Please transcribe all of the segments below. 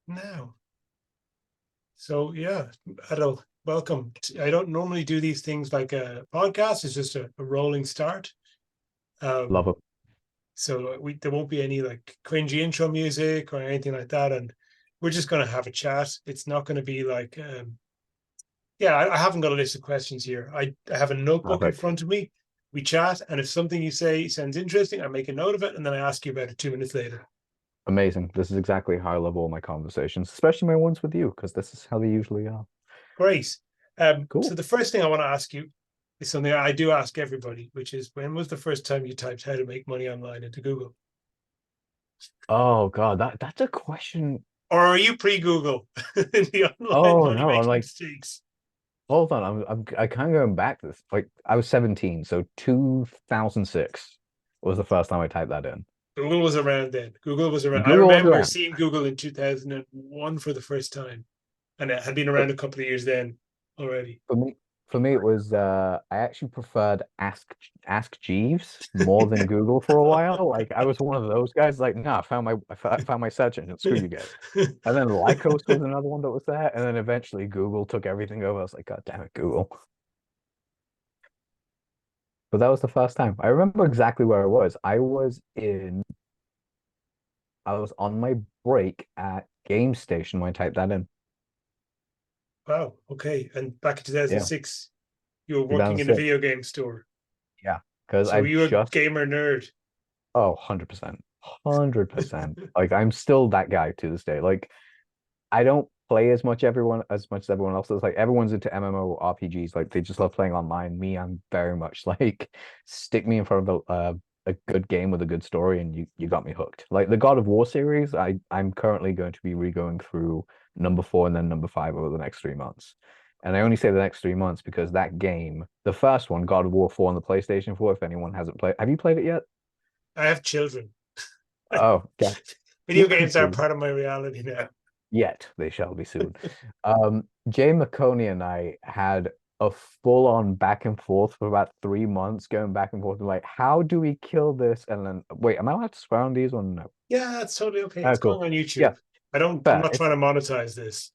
now. So yeah, Adil, welcome. I don't normally do these things like a podcast. It's just a rolling start. Love Um, it. so there won't be any like cringy intro music or anything like that, and we're just going to have a chat. It's not going to be like, yeah, I haven't got a list of questions here. I have a notebook in Perfect. front of me. We chat, and if something you say sounds interesting, I make a note of it, and then I ask you about it 2 minutes later. Amazing. This is exactly how I love all my conversations, especially my ones with you, because this is how they usually are. Great. So Cool. the first thing I want to ask you is something I do ask everybody, which is when was the first time you typed how to make money online into Google? Oh God, that's a question. Or are you pre-Google in the online Oh money no, I'm making like, mistakes? hold on, I kind of going back this. Like, I was 17, so 2006 was the first time I typed that in. Google was around then. Google was around. I Google was remember around. seeing Google in 2001 for the first time, and it had been For, around a couple of years then already. for me, for me, it was I actually preferred Ask Jeeves more than Google for a while. Like, I was one of those guys. Like, no, I found my search engine. Screw you guys. And then Lycos was another one that was there. And then eventually Google took everything over. I was like, God damn it, Google. But that was the first time. I remember exactly where I was. I was on my break at Game Station when I typed that in. Wow. Okay. And back in Yeah, 2006, you were working in a 2006. video game store. Yeah, because So I you were a just, gamer nerd. oh, 100%. 100%. Like, I'm still that guy to this day. Like, I don't play as much as everyone else does. Like everyone's into MMORPGs. Like they just love playing online. Me, I'm very much like stick me in front of a good game with a good story, and you got me hooked. Like the God of War series, I'm currently going to be re-going through number 4 and then number 5 over the next 3 months. And I only say the next 3 months because that game, the first one, God of War 4 on the PlayStation 4, if anyone hasn't played, have you played it yet? I have children. Oh, yeah. Video games are part of my reality now. Yet they shall be soon. Jay McConey and I had a full-on back and forth for about 3 months, going back and forth, like, how do we kill this? And then, wait, am I allowed to swear on these or no? Yeah, that's totally okay. It's Cool. going on Yeah, YouTube. I'm fair. not It's trying to monetize this.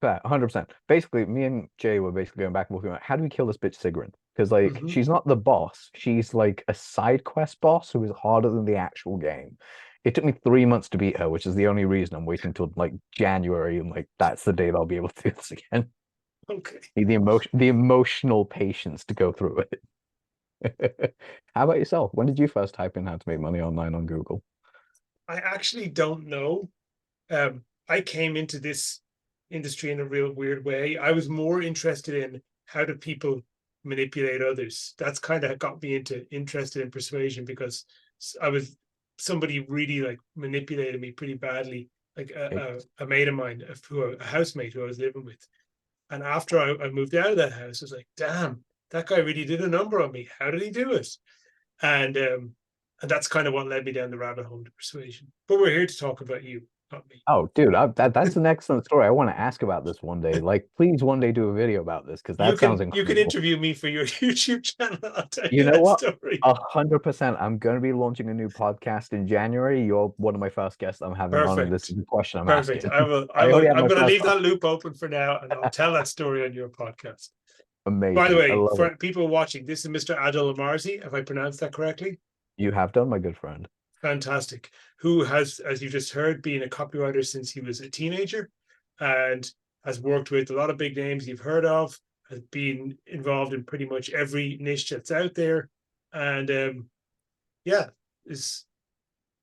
fair, 100%. Basically, me and Jay were basically going back and forth, like, how do we kill this bitch Sigrun? Because like, Mm-hmm. she's not the boss. She's like a side quest boss who is harder than the actual game. It took me 3 months to beat her, which is the only reason I'm waiting till like January, and like that's the date I'll be able to do this again. Okay. Need the emotional patience to go through it. How about yourself? When did you first type in how to make money online on Google? I actually don't know. I came into this industry in a real weird way. I was more interested in how do people manipulate others. That's kind of got me into interested in persuasion because I was somebody really like manipulated me pretty badly, like a mate of mine, a housemate who I was living with. And after I moved out of that house, I was like, damn, that guy really did a number on me. How did he do it? And um, and that's kind of what led me down the rabbit hole to persuasion. But we're here to talk about you, not me. Oh, dude, that's an excellent story. I want to ask about this one day. Like, please one day do a video about this because You that sounds can you can incredible. interview me for your YouTube channel. I'll tell You you know that what? story. 100%. I'm going to be launching a new podcast in January. You're one of my first guests I'm having on, and this is Perfect. the question I'm Perfect. asking. I will I I already will have I'm my gonna first leave one. that loop open for now and I'll tell that story on your podcast. By the Amazing. I way, love it. for people watching, this is Mr. Adil Amarsi. Have I pronounced that correctly? You have done, my good friend. Fantastic. Who has, as you just heard, been a copywriter since he was a teenager and has worked with a lot of big names you've heard of, has been involved in pretty much every niche that's out there. And yeah, is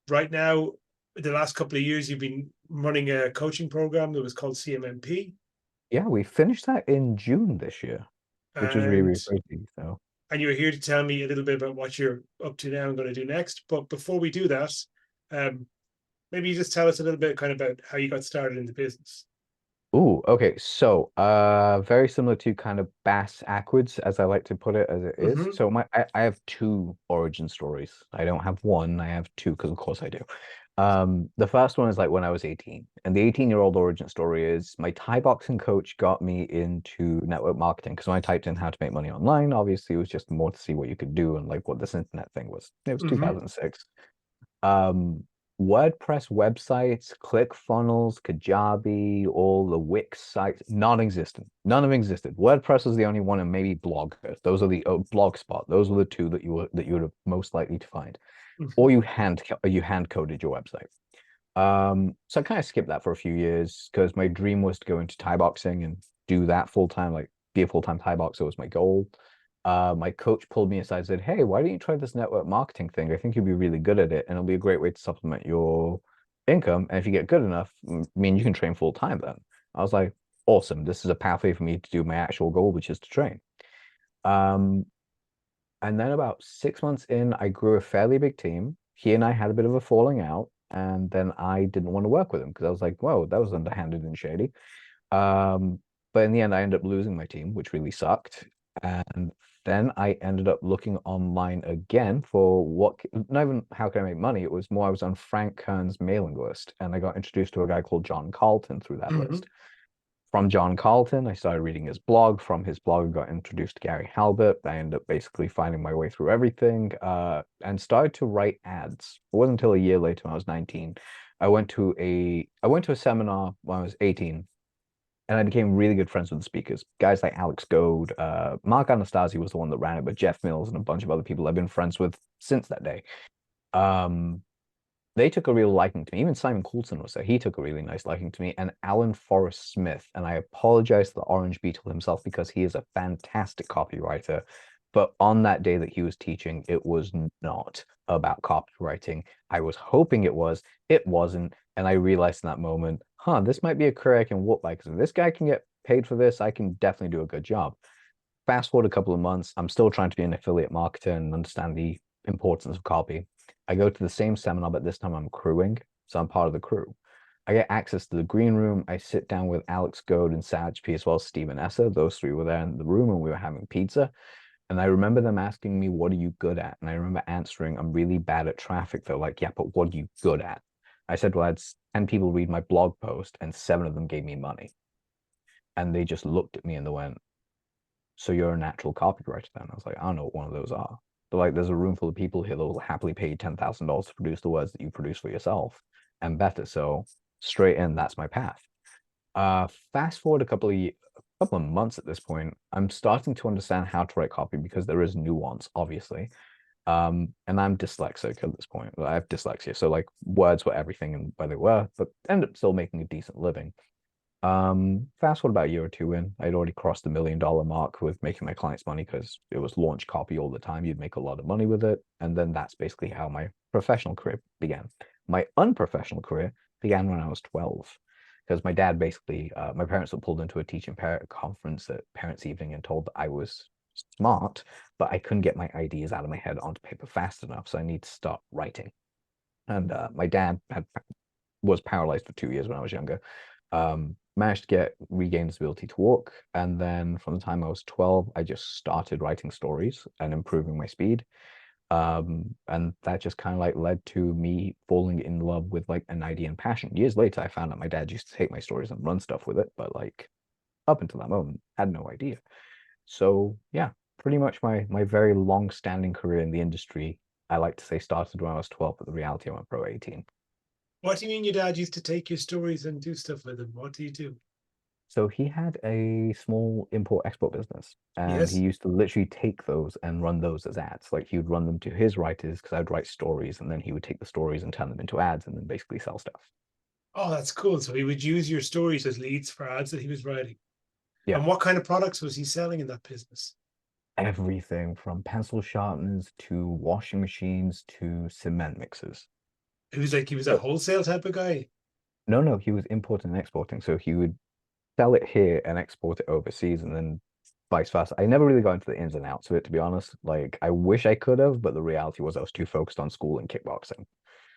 right now, the last couple of years, you've been running a coaching program that was called CMMP. Yeah, we finished that in June this year, which was really, And really crazy. So, and you're here to tell me a little bit about what you're up to now and going to do next. But before we do that, um, maybe you just tell us a little bit kind of about how you got started in the business. ooh, okay. So, very similar to kind of Bass Ackwards, as I like to put it, as it is. Mm-hmm. So, I have two origin stories. I don't have one, I have two, because of course I do. The first one is like when I was 18, and the 18-year-old origin story is my Thai boxing coach got me into network marketing because when I typed in how to make money online, obviously it was just more to see what you could do and like what this internet thing was. It was Mm-hmm. 2006. Um, WordPress websites, ClickFunnels, Kajabi, all the Wix sites, non-existent. None of them existed. WordPress was the only one, and maybe Blogger. Those are the Blogspot. Those were the two that you would have most likely to find. Or you hand coded your website. So I kind of skipped that for a few years because my dream was to go into Thai boxing and do that full time, like be a full-time Thai boxer was my goal. My coach pulled me aside and said, "Hey, why don't you try this network marketing thing? I think you'd be really good at it, and it'll be a great way to supplement your income. And if you get good enough, I mean, you can train full time then." I was like, "Awesome! This is a pathway for me to do my actual goal, which is to train." Um, and then about 6 months in, I grew a fairly big team. He and I had a bit of a falling out, and then I didn't want to work with him because I was like, "Whoa, that was underhanded and shady." But in the end, I ended up losing my team, which really sucked. And then I ended up looking online again for not even how can I make money. It was more I was on Frank Kern's mailing list, and I got introduced to a guy called John Carlton through that Hmm. list. From John Carlton, I started reading his blog. From his blog, I got introduced to Gary Halbert. I ended up basically finding my way through everything, and started to write ads. It wasn't until a year later, when I was 19, I went to a seminar when I was 18, and I became really good friends with the speakers. Guys like Alex Goad, Mark Anastasi was the one that ran it, but Jeff Mills and a bunch of other people I've been friends with since that day. Um, they took a real liking to me. Even Simon Coulson was there. He took a really nice liking to me. And Alan Forrest Smith. And I apologize to the Orange Beetle himself because he is a fantastic copywriter. But on that day that he was teaching, it was not about copywriting. I was hoping it was. It wasn't. And I realized in that moment, this might be a career I can whoop by because if this guy can get paid for this, I can definitely do a good job. Fast forward a couple of months, I'm still trying to be an affiliate marketer and understand the importance of copy. I go to the same seminar, but this time I'm crewing, so I'm part of the crew. I get access to the green room. I sit down with Alex Goad and Saj P as well as Stephen Esser. Those three were there in the room and we were having pizza. And I remember them asking me, "What are you good at?" And I remember answering, "I'm really bad at traffic." They're like, "Yeah, but what are you good at?" I said, "Well, I had 10 people read my blog post and 7 of them gave me money." And they just looked at me and they went, "So you're a natural copywriter then?" I was like, "I don't know what one of those are." But like, there's a room full of people here that will happily pay you $10,000 to produce the words that you produce for yourself and better. So straight in, that's my path. Fast forward a couple of months at this point, I'm starting to understand how to write copy because there is nuance, obviously. And I'm dyslexic at this point. I have dyslexia, so like words were everything and where they were, but ended up still making a decent living. Fast forward about a year or two in, I'd already crossed the $1 million mark with making my clients money because it was launch copy all the time. You'd make a lot of money with it. And then that's basically how my professional career began. My unprofessional career began when I was 12 because my dad basically, my parents were pulled into a teaching parent conference at parents' evening and told that I was smart, but I couldn't get my ideas out of my head onto paper fast enough. So I need to start writing. And my dad was paralyzed for 2 years when I was younger. Managed to regain his ability to walk. And then from the time I was 12, I just started writing stories and improving my speed. And that just kind of like led to me falling in love with like an idea and passion. Years later, I found out my dad used to take my stories and run stuff with it, but like up until that moment, had no idea. So yeah, pretty much my very long-standing career in the industry, I like to say started when I was 12, but the reality I went pro 18. What do you mean your dad used to take your stories and do stuff with them? What do you do? So he had a small import-export business, and he Yes. used to literally take those and run those as ads. Like he would run them to his writers because I'd write stories, and then he would take the stories and turn them into ads, and then basically sell stuff. Oh, that's cool. So he would use your stories as leads for ads that he was writing. Yeah, And what kind of products was he selling in that business? everything from pencil sharpeners to washing machines to cement mixers. He was a So wholesale type of guy. no, he was importing and exporting. So he would sell it here and export it overseas, and then vice versa. I never really got into the ins and outs of it, to be honest. Like I wish I could have, but the reality was I was too focused on school and kickboxing.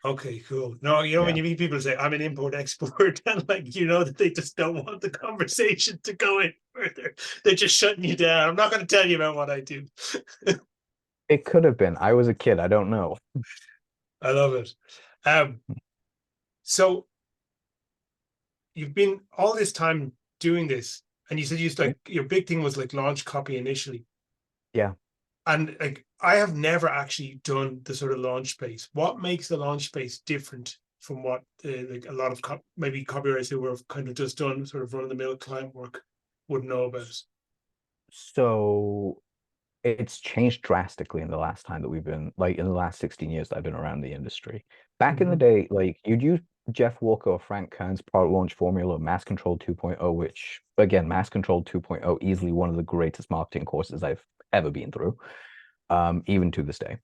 Okay, cool. No, you know, when Yeah. you meet people say, I'm an import export, and like, you know, that they just don't want the conversation to go any further. They're just shutting you down. I'm not going to tell you about what I do. It could have been. I was a kid. I don't know. I love it. Um, so you've been all this time doing this, and you said you used Yeah. like your big thing was like launch copy initially. Yeah. And like I have never actually done the sort of launch space. What makes the launch space different from what like a lot of maybe copywriters who were kind of just done sort of run-of-the-mill client work would know about it? So it's changed drastically in the last time that we've been, like, in the last 16 years that I've been around the industry. Back in the day, like, you'd use Jeff Walker or Frank Kern's product launch formula, Mass Control 2.0, which, again, Mass Control 2.0, easily one of the greatest marketing courses I've ever been through, even to this day.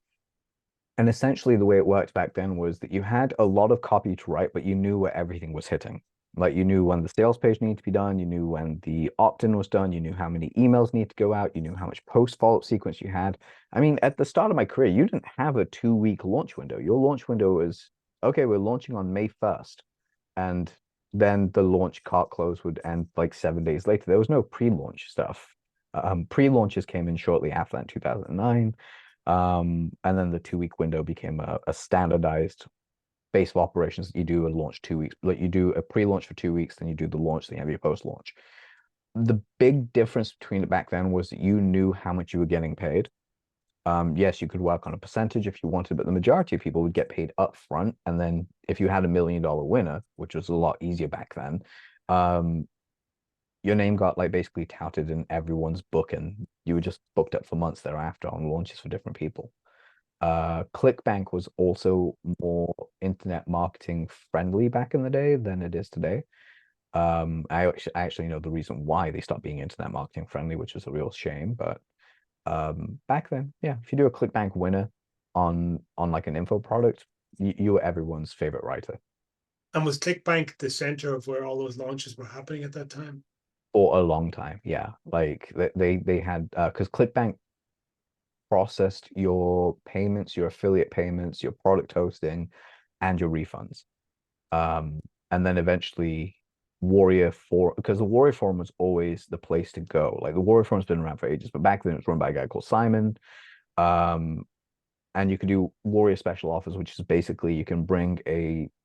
And essentially, the way it worked back then was that you had a lot of copy to write, but you knew where everything was hitting. Like, you knew when the sales page needed to be done, you knew when the opt-in was done, you knew how many emails need to go out, you knew how much post follow-up sequence you had. I mean, at the start of my career, you didn't have a 2-week launch window. Your launch window was, okay, we're launching on May 1st. And then the launch cart close would end like 7 days later. There was no pre-launch stuff. Pre-launches came in shortly after that, 2009. And then the 2-week window became a standardized base of operations that you do a launch 2 weeks. Like, you do a pre-launch for 2 weeks, then you do the launch, then you have your post-launch. The big difference between it back then was that you knew how much you were getting paid. Yes, you could work on a percentage if you wanted, but the majority of people would get paid up front. And then if you had $1 million winner, which was a lot easier back then, your name got like basically touted in everyone's book, and you were just booked up for months thereafter on launches for different people. ClickBank was also more internet marketing friendly back in the day than it is today. I actually know the reason why they stopped being internet marketing friendly, which was a real shame. But back then, yeah, if you do a ClickBank winner on like an info product, you were everyone's favorite writer. And was ClickBank the center of where all those launches were happening at that time? For a long time, yeah. Like they had because ClickBank processed your payments, your affiliate payments, your product hosting, and your refunds. And then eventually Warrior Forum, because the Warrior Forum was always the place to go. Like, the Warrior Forum's been around for ages, but back then it was run by a guy called Simon. And you could do Warrior Special Offers, which is basically you can bring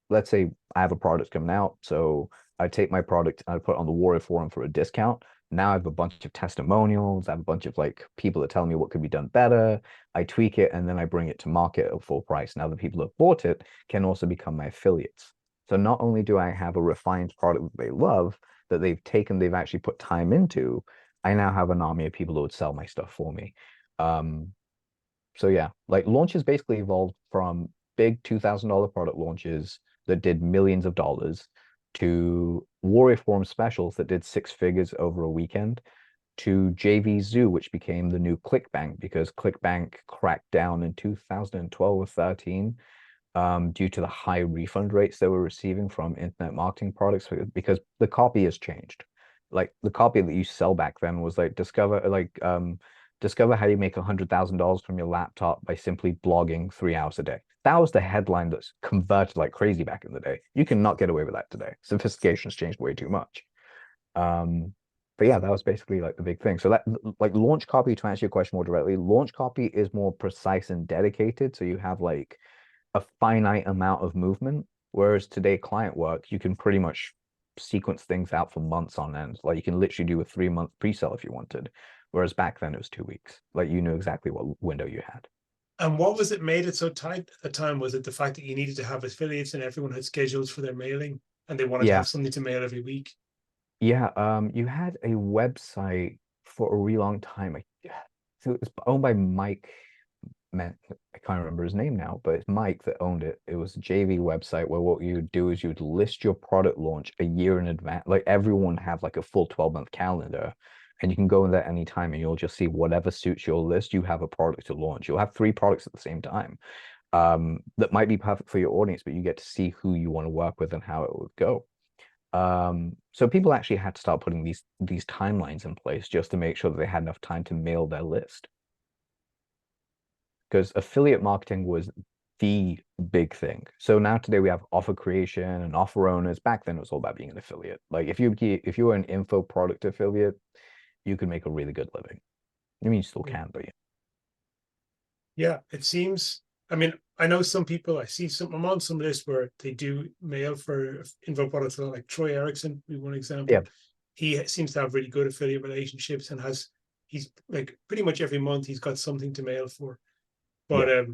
let's say I have a product coming out, so I take my product and I put it on the Warrior Forum for a discount. Now I have a bunch of testimonials. I have a bunch of like people that tell me what could be done better. I tweak it and then I bring it to market at full price. Now the people that bought it can also become my affiliates. So not only do I have a refined product that they love, that they've actually put time into, I now have an army of people who would sell my stuff for me. So yeah, like, launches basically evolved from big $2,000 product launches that did millions of dollars to Warrior Forum specials that did 6 figures over a weekend, to JV Zoo, which became the new ClickBank because ClickBank cracked down in 2012 or 13 due to the high refund rates they were receiving from internet marketing products, because the copy has changed. Like, the copy that you sell back then was like discover how you make $100,000 from your laptop by simply blogging 3 hours a day. That was the headline that's converted like crazy back in the day. You cannot get away with that today. Sophistication's changed way too much. But yeah, that was basically like the big thing. So that, like, launch copy, to answer your question more directly, launch copy is more precise and dedicated. So you have like a finite amount of movement. Whereas today, client work, you can pretty much sequence things out for months on end. Like, you can literally do a 3-month pre-sale if you wanted. Whereas back then it was 2 weeks. Like, you knew exactly what window you had. And what was it made it so tight at the time? Was it the fact that you needed to have affiliates and everyone had schedules for their mailing and they wanted to Yeah. have something to mail every week? Yeah. You had a website for a really long time. So it was owned by Mike. Man, I can't remember his name now, but it's Mike that owned it. It was a JV website where what you would do is you would list your product launch a year in advance. Like, everyone have like a full 12-month calendar, and you can go in there anytime and you'll just see whatever suits your list. You have a product to launch. You'll have 3 products at the same time. That might be perfect for your audience, but you get to see who you want to work with and how it would go. So people actually had to start putting these timelines in place just to make sure that they had enough time to mail their list. Because affiliate marketing was the big thing. So now today we have offer creation and offer owners. Back then it was all about being an affiliate. Like, if you were an info product affiliate, you could make a really good living. I mean, you still can, but yeah. Yeah, it seems. I mean, I know some people. I see some. I'm on some lists where they do mail for info products, like Troy Erickson, be one example. Yeah. He seems to have really good affiliate relationships and he's like pretty much every month he's got something to mail for. But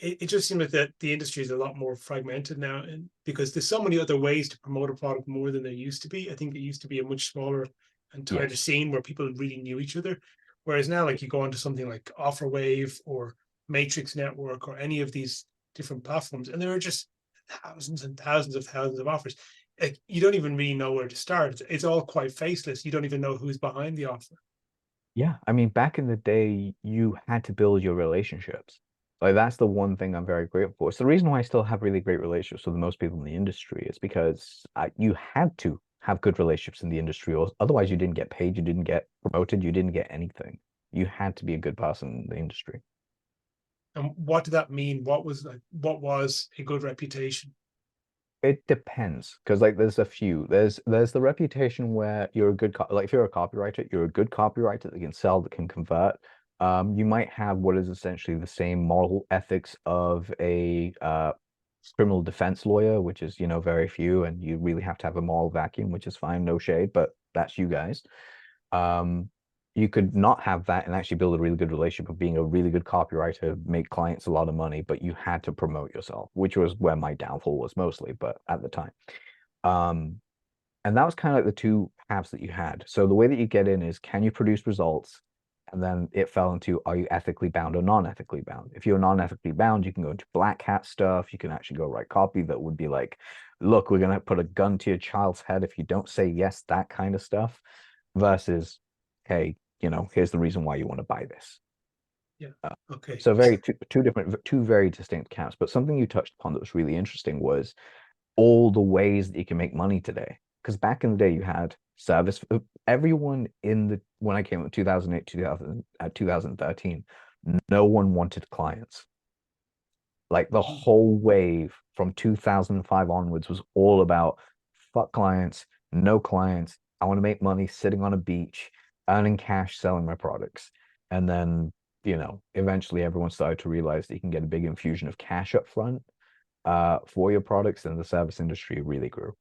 it just seems like that the industry is a lot more fragmented now, and because there's so many other ways to promote a product more than there used to be. I think it used to be a much smaller and tighter Yes. scene where people really knew each other. Whereas now, like you go onto something like Offerwave or Matrix Network or any of these different platforms, and there are just thousands and thousands of offers. Like you don't even really know where to start. It's all quite faceless. You don't even know who's behind the offer. Yeah, I mean, back in the day, you had to build your relationships. Like that's the one thing I'm very grateful for. It's the reason why I still have really great relationships with most people in the industry. It's because you had to have good relationships in the industry, or otherwise you didn't get paid, you didn't get promoted, you didn't get anything. You had to be a good person in the industry. And what did that mean? What was a good reputation? It depends, because like there's a few. There's the reputation where you're a good like if you're a copywriter, you're a good copywriter that can sell, that can convert. You might have what is essentially the same moral ethics of a criminal defense lawyer, which is, very few, and you really have to have a moral vacuum, which is fine, no shade, but that's you guys. Um, you could not have that and actually build a really good relationship of being a really good copywriter, make clients a lot of money, but you had to promote yourself, which was where my downfall was mostly, but at the time. Um, and that was kind of like the two paths that you had. So the way that you get in is, can you produce results? And then it fell into, are you ethically bound or non-ethically bound? If you're non-ethically bound, you can go into black hat stuff. You can actually go write copy that would be like, look, we're going to put a gun to your child's head if you don't say yes, that kind of stuff, versus, hey, here's the reason why you want to buy this. Yeah. Uh, Okay. so two very distinct camps. But something you touched upon that was really interesting was all the ways that you can make money today. Because back in the day, you had service. Everyone when I came in 2008, 2013, no one wanted clients. Like the Mhm. whole wave from 2005 onwards was all about fuck clients, no clients. I want to make money sitting on a beach, earning cash, selling my products. And then, eventually everyone started to realize that you can get a big infusion of cash up front for your products, and the service industry really grew.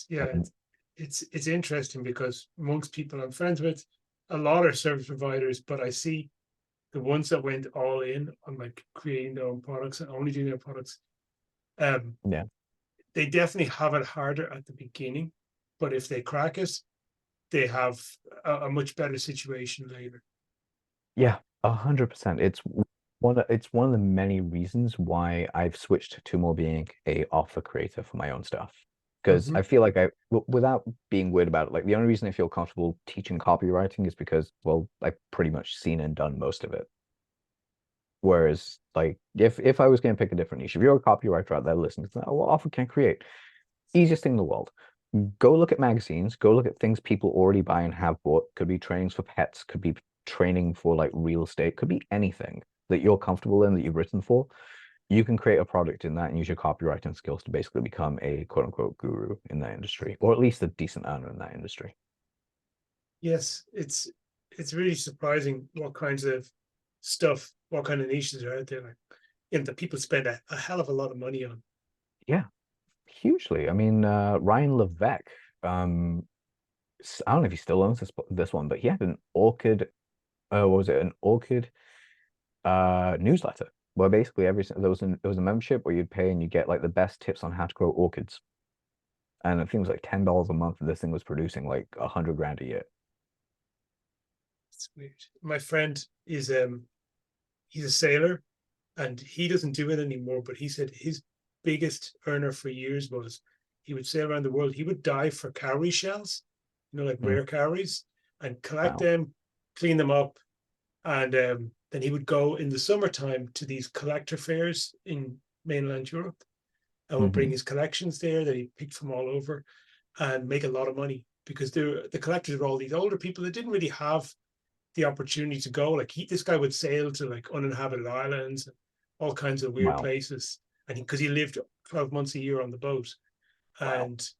Yeah, And it's interesting because amongst people I'm friends with, a lot are service providers, but I see the ones that went all in on like creating their own products and only doing their products. Um, yeah, they definitely have it harder at the beginning, but if they crack it, they have a much better situation later. yeah, 100%. It's one of the many reasons why I've switched to more being a offer creator for my own stuff. Because Mm-hmm. I feel like without being weird about it, like the only reason I feel comfortable teaching copywriting is because, well, I've pretty much seen and done most of it. Whereas, like, if I was going to pick a different niche, if you're a copywriter out there listening to that, what offer can I create? Easiest thing in the world. Go look at magazines, go look at things people already buy and have bought. Could be trainings for pets, could be training for like real estate, could be anything that you're comfortable in, that you've written for. You can create a product in that and use your copywriting skills to basically become a quote unquote guru in that industry, or at least a decent earner in that industry. Yes, it's really surprising what kinds of stuff, what kind of niches are out there. Like, that people spend a hell of a lot of money on. Yeah, hugely. I mean, Ryan Levesque, um, I don't know if he still owns this one, but he had an Orchid, what was it, an Orchid newsletter where basically there was a membership where you'd pay and you get like the best tips on how to grow orchids. And I think it was like $10 a month, and this thing was producing like 100 grand a year. It's weird. My friend is he's a sailor and he doesn't do it anymore, but he said his biggest earner for years was he would sail around the world. He would dive for cowrie shells, like Mm, rare cowries, and collect wow. them, clean them up, and then he would go in the summertime to these collector fairs in mainland Europe and would bring Hmm. his collections there that he picked from all over and make a lot of money because the collectors were all these older people that didn't really have the opportunity to go. Like this guy would sail to like uninhabited islands, all kinds of weird Wow. places, and because he lived 12 months a year on the boat, Wow. and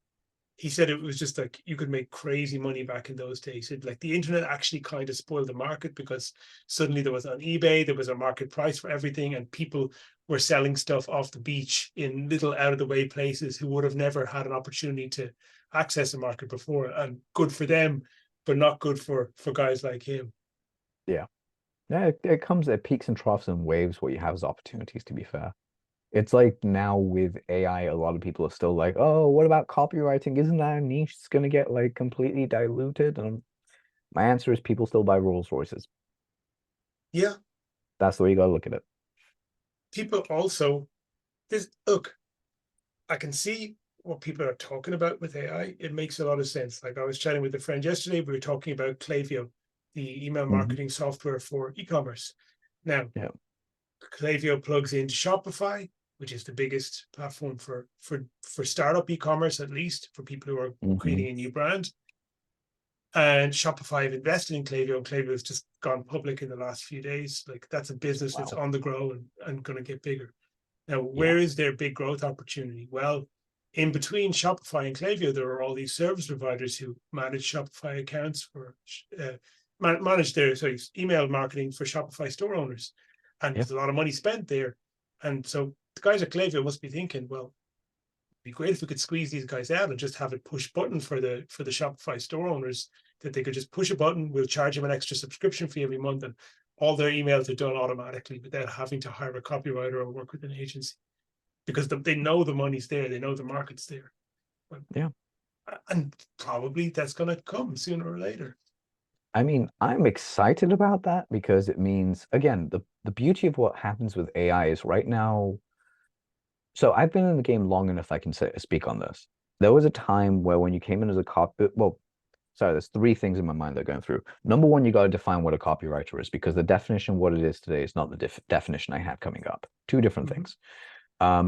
he said it was just like you could make crazy money back in those days. Like the internet actually kind of spoiled the market because suddenly there was on eBay, there was a market price for everything, and people were selling stuff off the beach in little out of the way places who would have never had an opportunity to access the market before. And good for them, but not good for guys like him. Yeah. Yeah, it comes at peaks and troughs and waves. What you have is opportunities, to be fair. It's like now with AI, a lot of people are still like, oh, what about copywriting? Isn't that a niche? It's gonna get like completely diluted. And my answer is people still buy Rolls Royces. Yeah, That's the way you gotta look at it. people also this look. I can see what people are talking about with AI. It makes a lot of sense. Like I was chatting with a friend yesterday, we were talking about Klaviyo, the email Hmm. marketing software for e-commerce. Now, Yeah. Klaviyo plugs into Shopify, which is the biggest platform for startup e-commerce, at least for people who are Hmm. creating a new brand. And Shopify have invested in Klaviyo, and Klaviyo has just gone public in the last few days. Like that's a business that's Wow. on the grow and going to get bigger. Now, Yeah. where is their big growth opportunity? Well, in between Shopify and Klaviyo, there are all these service providers who manage Shopify accounts for manage their email marketing for Shopify store owners, and Yeah. there's a lot of money spent there. And so the guys at Klaviyo must be thinking, well, it'd be great if we could squeeze these guys out and just have a push button for the Shopify store owners that they could just push a button. We'll charge them an extra subscription fee every month, and all their emails are done automatically without having to hire a copywriter or work with an agency because they know the money's there, they know the market's there. Yeah. And probably that's going to come sooner or later. I mean, I'm excited about that because it means, again, the beauty of what happens with AI is right now. So I've been in the game long enough I can speak on this. There was a time where when you came in as a copy, well, sorry, there's three things in my mind that are going through. Number one, you got to define what a copywriter is because the definition of what it is today is not the definition I had coming up. Two different Mm-hmm. things.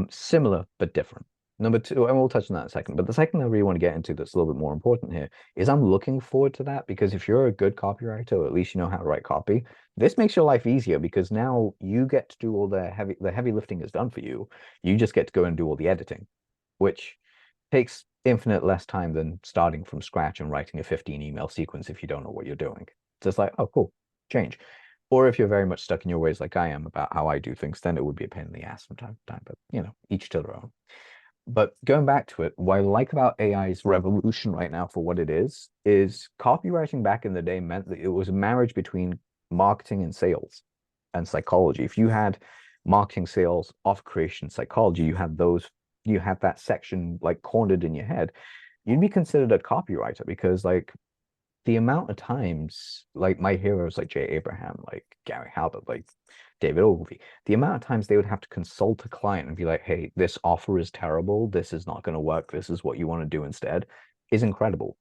Similar but different. Number two, and we'll touch on that in a second. But the second I really want to get into that's a little bit more important here is I'm looking forward to that because if you're a good copywriter, or at least you know how to write copy, this makes your life easier because now you get to do all the heavy lifting is done for you. You just get to go and do all the editing, which takes infinite less time than starting from scratch and writing a 15 email sequence if you don't know what you're doing. It's just like, oh, cool, change. Or if you're very much stuck in your ways like I am about how I do things, then it would be a pain in the ass from time to time. But each to their own. But going back to it, what I like about AI's revolution right now for what it is copywriting back in the day meant that it was a marriage between marketing and sales and psychology. If you had marketing, sales, offer creation, psychology, you had that section like cornered in your head, you'd be considered a copywriter because like the amount of times, like my heroes like Jay Abraham, like Gary Halbert, like David Ogilvy, the amount of times they would have to consult a client and be like, hey, this offer is terrible. This is not going to work. This is what you want to do instead, is incredible.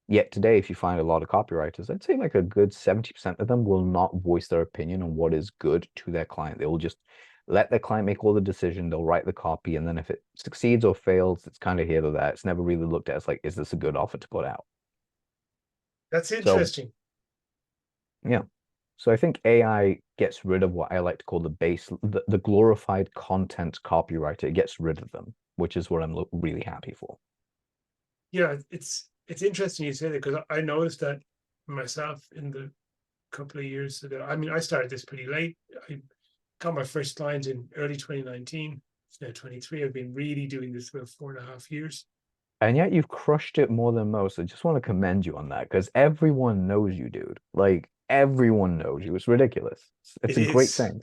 Yet today, if you find a lot of copywriters, I'd say like a good 70% of them will not voice their opinion on what is good to their client. They will just let their client make all the decision. They'll write the copy. And then if it succeeds or fails, it's kind of here or there. It's never really looked at as like, is this a good offer to put out? That's So interesting. yeah. So I think AI gets rid of what I like to call the glorified content copywriter. It gets rid of them, which is what I'm really happy for. Yeah, it's interesting you say that because I noticed that myself in the couple of years ago. I mean, I started this pretty late. I got my first client in early 2019. It's now 23. I've been really doing this for about 4.5 years. And yet you've crushed it more than most. I just want to commend you on that because everyone knows you, dude. Like everyone knows you. It's ridiculous. It's It a great is, thing.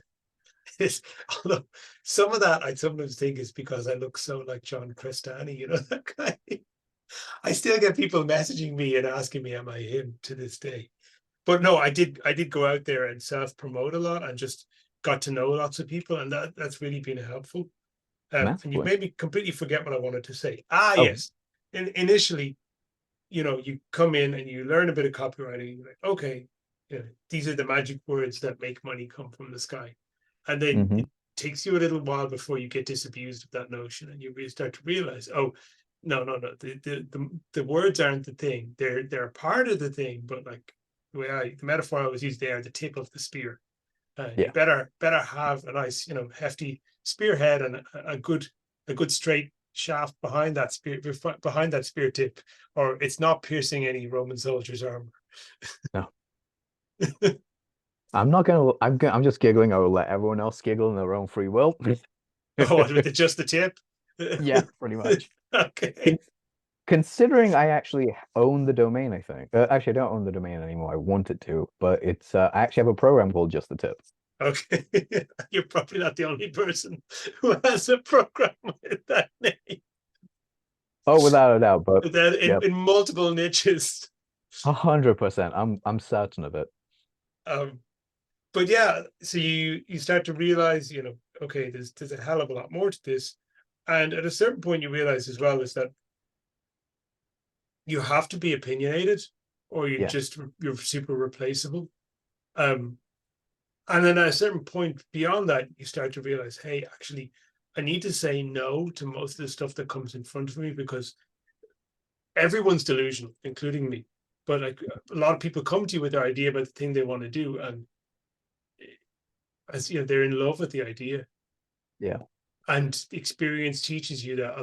it is, although some of that I sometimes think is because I look so like John Crestani, that guy. I still get people messaging me and asking me, am I him to this day? But no, I did go out there and self-promote a lot and just got to know lots of people, and that's really been helpful. And you've Massively. made me completely forget what I wanted to say. Oh, Yes. Initially, you come in and you learn a bit of copywriting. You're like, okay, these are the magic words that make money come from the sky. And then hmm. it takes you a little while before you get disabused of that notion, and you really start to realize, oh, no, no, no, the words aren't the thing. They're a part of the thing, but like the metaphor I always use, they are the tip of the spear. You Yeah. better have a nice, hefty spearhead and a good straight shaft behind that spear tip, or it's not piercing any Roman soldier's armor. No. I'm not gonna I'm just giggling. I will let everyone else giggle in their own free will. Oh, with just the tip. Yeah, pretty much. Okay. Considering I actually own the domain, I think. Actually, I don't own the domain anymore. I wanted to, but it's I actually have a program called Just the Tip. Okay, you're probably not the only person who has a program with that name. Oh, without a doubt. But That yep, in multiple niches. 100%. I'm certain of it. Um, but yeah, so you start to realize, okay, there's a hell of a lot more to this, and at a certain point, you realize as well is that you have to be opinionated, or Yeah, you're super replaceable. Um, and then at a certain point beyond that, you start to realize, hey, actually, I need to say no to most of the stuff that comes in front of me because everyone's delusional, including me. But like a lot of people come to you with their idea about the thing they want to do, and as they're in love with the idea. yeah, And experience teaches you that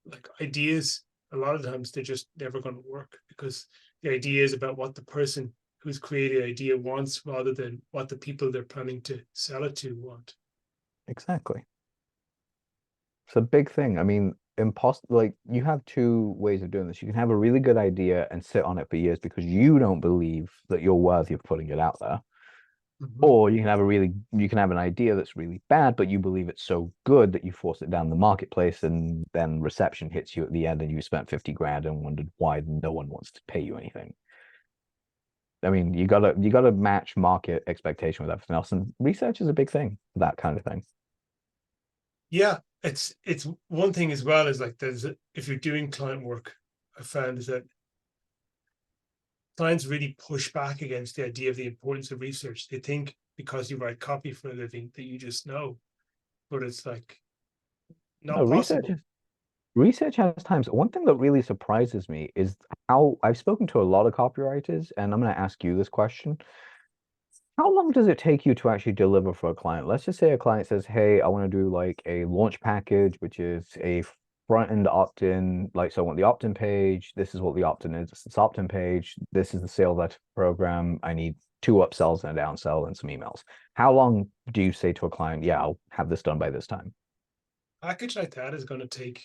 like ideas, a lot of times they're just never going to work because the idea is about what the person who's created the idea wants rather than what the people they're planning to sell it to want. exactly. It's a big thing. I mean, like you have two ways of doing this. You can have a really good idea and sit on it for years because you don't believe that you're worthy of putting it out there. Mm-hmm. Or you can have an idea that's really bad, but you believe it's so good that you force it down the marketplace, and then reception hits you at the end, and you spent 50 grand and wondered why no one wants to pay you anything. I mean, you gotta match market expectation with everything else, and research is a big thing for that kind of thing. Yeah, it's one thing as well is like if you're doing client work, I found is that clients really push back against the idea of the importance of research. They think because you write copy for a living that you just know, but it's like No, not possible. research has times. One thing that really surprises me is how I've spoken to a lot of copywriters, and I'm going to ask you this question. How long does it take you to actually deliver for a client? Let's just say a client says, "Hey, I want to do like a launch package, which is a front end opt-in. Like, so I want the opt-in page. This is what the opt-in is. It's this opt-in page. This is the sales letter program. I need two upsells and a downsell and some emails." How long do you say to a client, "Yeah, I'll have this done by this time"? Package like that is going to take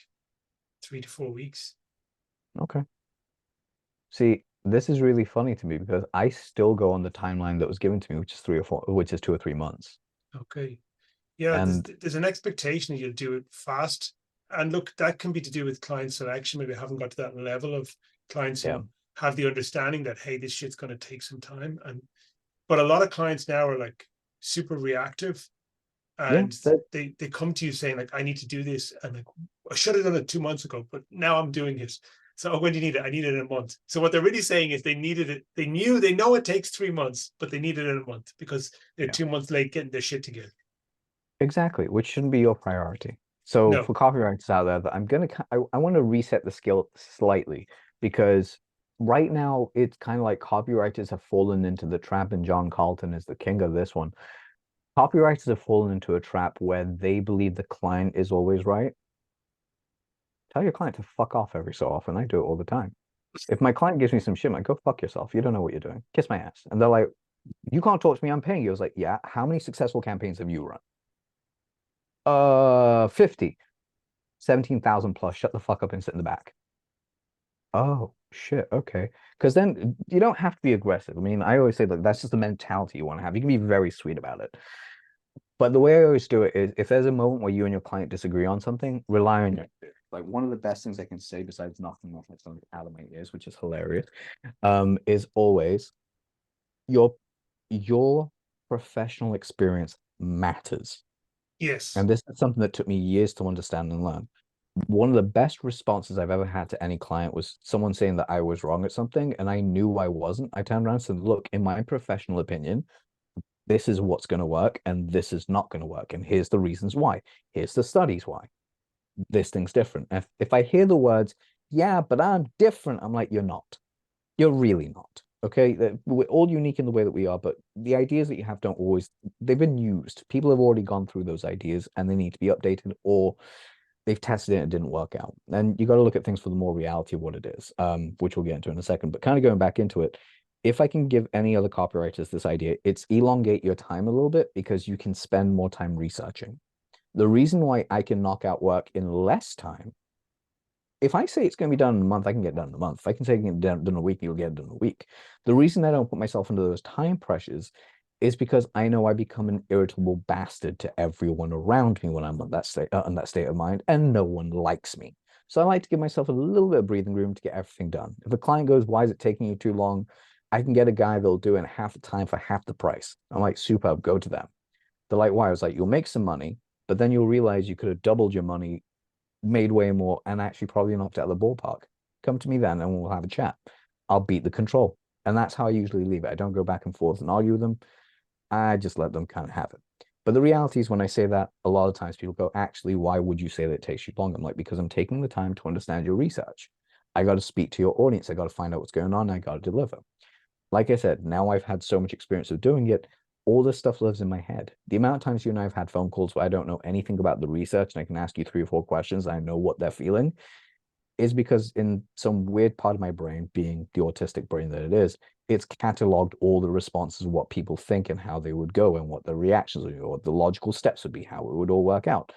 3 to 4 weeks. Okay. See, this is really funny to me because I still go on the timeline that was given to me, which is 3 or 4, which is 2 or 3 months. Okay. Yeah, there's And there's an expectation that you'll do it fast. And look, that can be to do with client selection. Maybe I haven't got to that level of clients yeah, who have the understanding that, hey, this shit's going to take some time. But a lot of clients now are like super reactive, yeah, and that, they come to you saying like, I need to do this, and like, I should have done it 2 months ago, but now I'm doing it. So when do you need it? I need it in a month. So what they're really saying is they needed it. They know it takes 3 months, but they need it in a month because they're yeah. 2 months late getting their shit together. Exactly, which shouldn't be your priority. So No. for copywriters out there, that I want to reset the skill slightly because right now it's kind of like copywriters have fallen into the trap, and John Carlton is the king of this one. Copywriters have fallen into a trap where they believe the client is always right. Tell your client to fuck off every so often. I do it all the time. If my client gives me some shit, I'm like, go fuck yourself. You don't know what you're doing. Kiss my ass. And they're like, you can't talk to me. I'm paying you. I was like, yeah. How many successful campaigns have you run? 50. 17,000 plus. Shut the fuck up and sit in the back. Oh, shit. Okay. Because then you don't have to be aggressive. I mean, I always say that that's just the mentality you want to have. You can be very sweet about it. But the way I always do it is if there's a moment where you and your client disagree on something, rely on your like one of the best things I can say besides knocking off like something out of my ears, which is hilarious, is always your your professional experience matters. Yes. And this is something that took me years to understand and learn. One of the best responses I've ever had to any client was someone saying that I was wrong at something, and I knew I wasn't. I turned around and said, look, in my professional opinion, this is what's going to work, and this is not going to work. And here's the reasons why. Here's the studies why. This thing's different. If I hear the words, yeah, but I'm different, I'm like, you're not. You're really not. Okay. We're all unique in the way that we are, but the ideas that you have don't always, they've been used. People have already gone through those ideas and they need to be updated, or they've tested it and it didn't work out. And you got to look at things for the more reality of what it is, which we'll get into in a second. But kind of going back into it, if I can give any other copywriters this idea, it's elongate your time a little bit because you can spend more time researching. The reason why I can knock out work in less time if I say it's going to be done in a month, I can get it done in a month. If I can say I can get it done in a week, you'll get it done in a week. The reason I don't put myself under those time pressures is because I know I become an irritable bastard to everyone around me when I'm on that state of mind, and no one likes me. So I like to give myself a little bit of breathing room to get everything done. If a client goes, "Why is it taking you too long?" I can get a guy that'll do it in half the time for half the price. I'm like, superb, go to them. They're like, "Why?" I was like, "You'll make some money, but then you'll realize you could have doubled your money, made way more, and actually probably knocked it out of the ballpark. Come to me then and we'll have a chat. I'll beat the control." And that's how I usually leave it. I don't go back and forth and argue with them. I just let them kind of have it. But the reality is, when I say that, a lot of times people go, "Actually, why would you say that it takes you long?" I'm like, "Because I'm taking the time to understand your research. I got to speak to your audience. I got to find out what's going on. I got to deliver." Like I said, now I've had so much experience of doing it, all this stuff lives in my head. The amount of times you and I have had phone calls where I don't know anything about the research and I can ask you 3 or 4 questions, I know what they're feeling, is because in some weird part of my brain, being the autistic brain that it is, it's cataloged all the responses of what people think and how they would go and what the reactions would be, or what the logical steps would be, how it would all work out.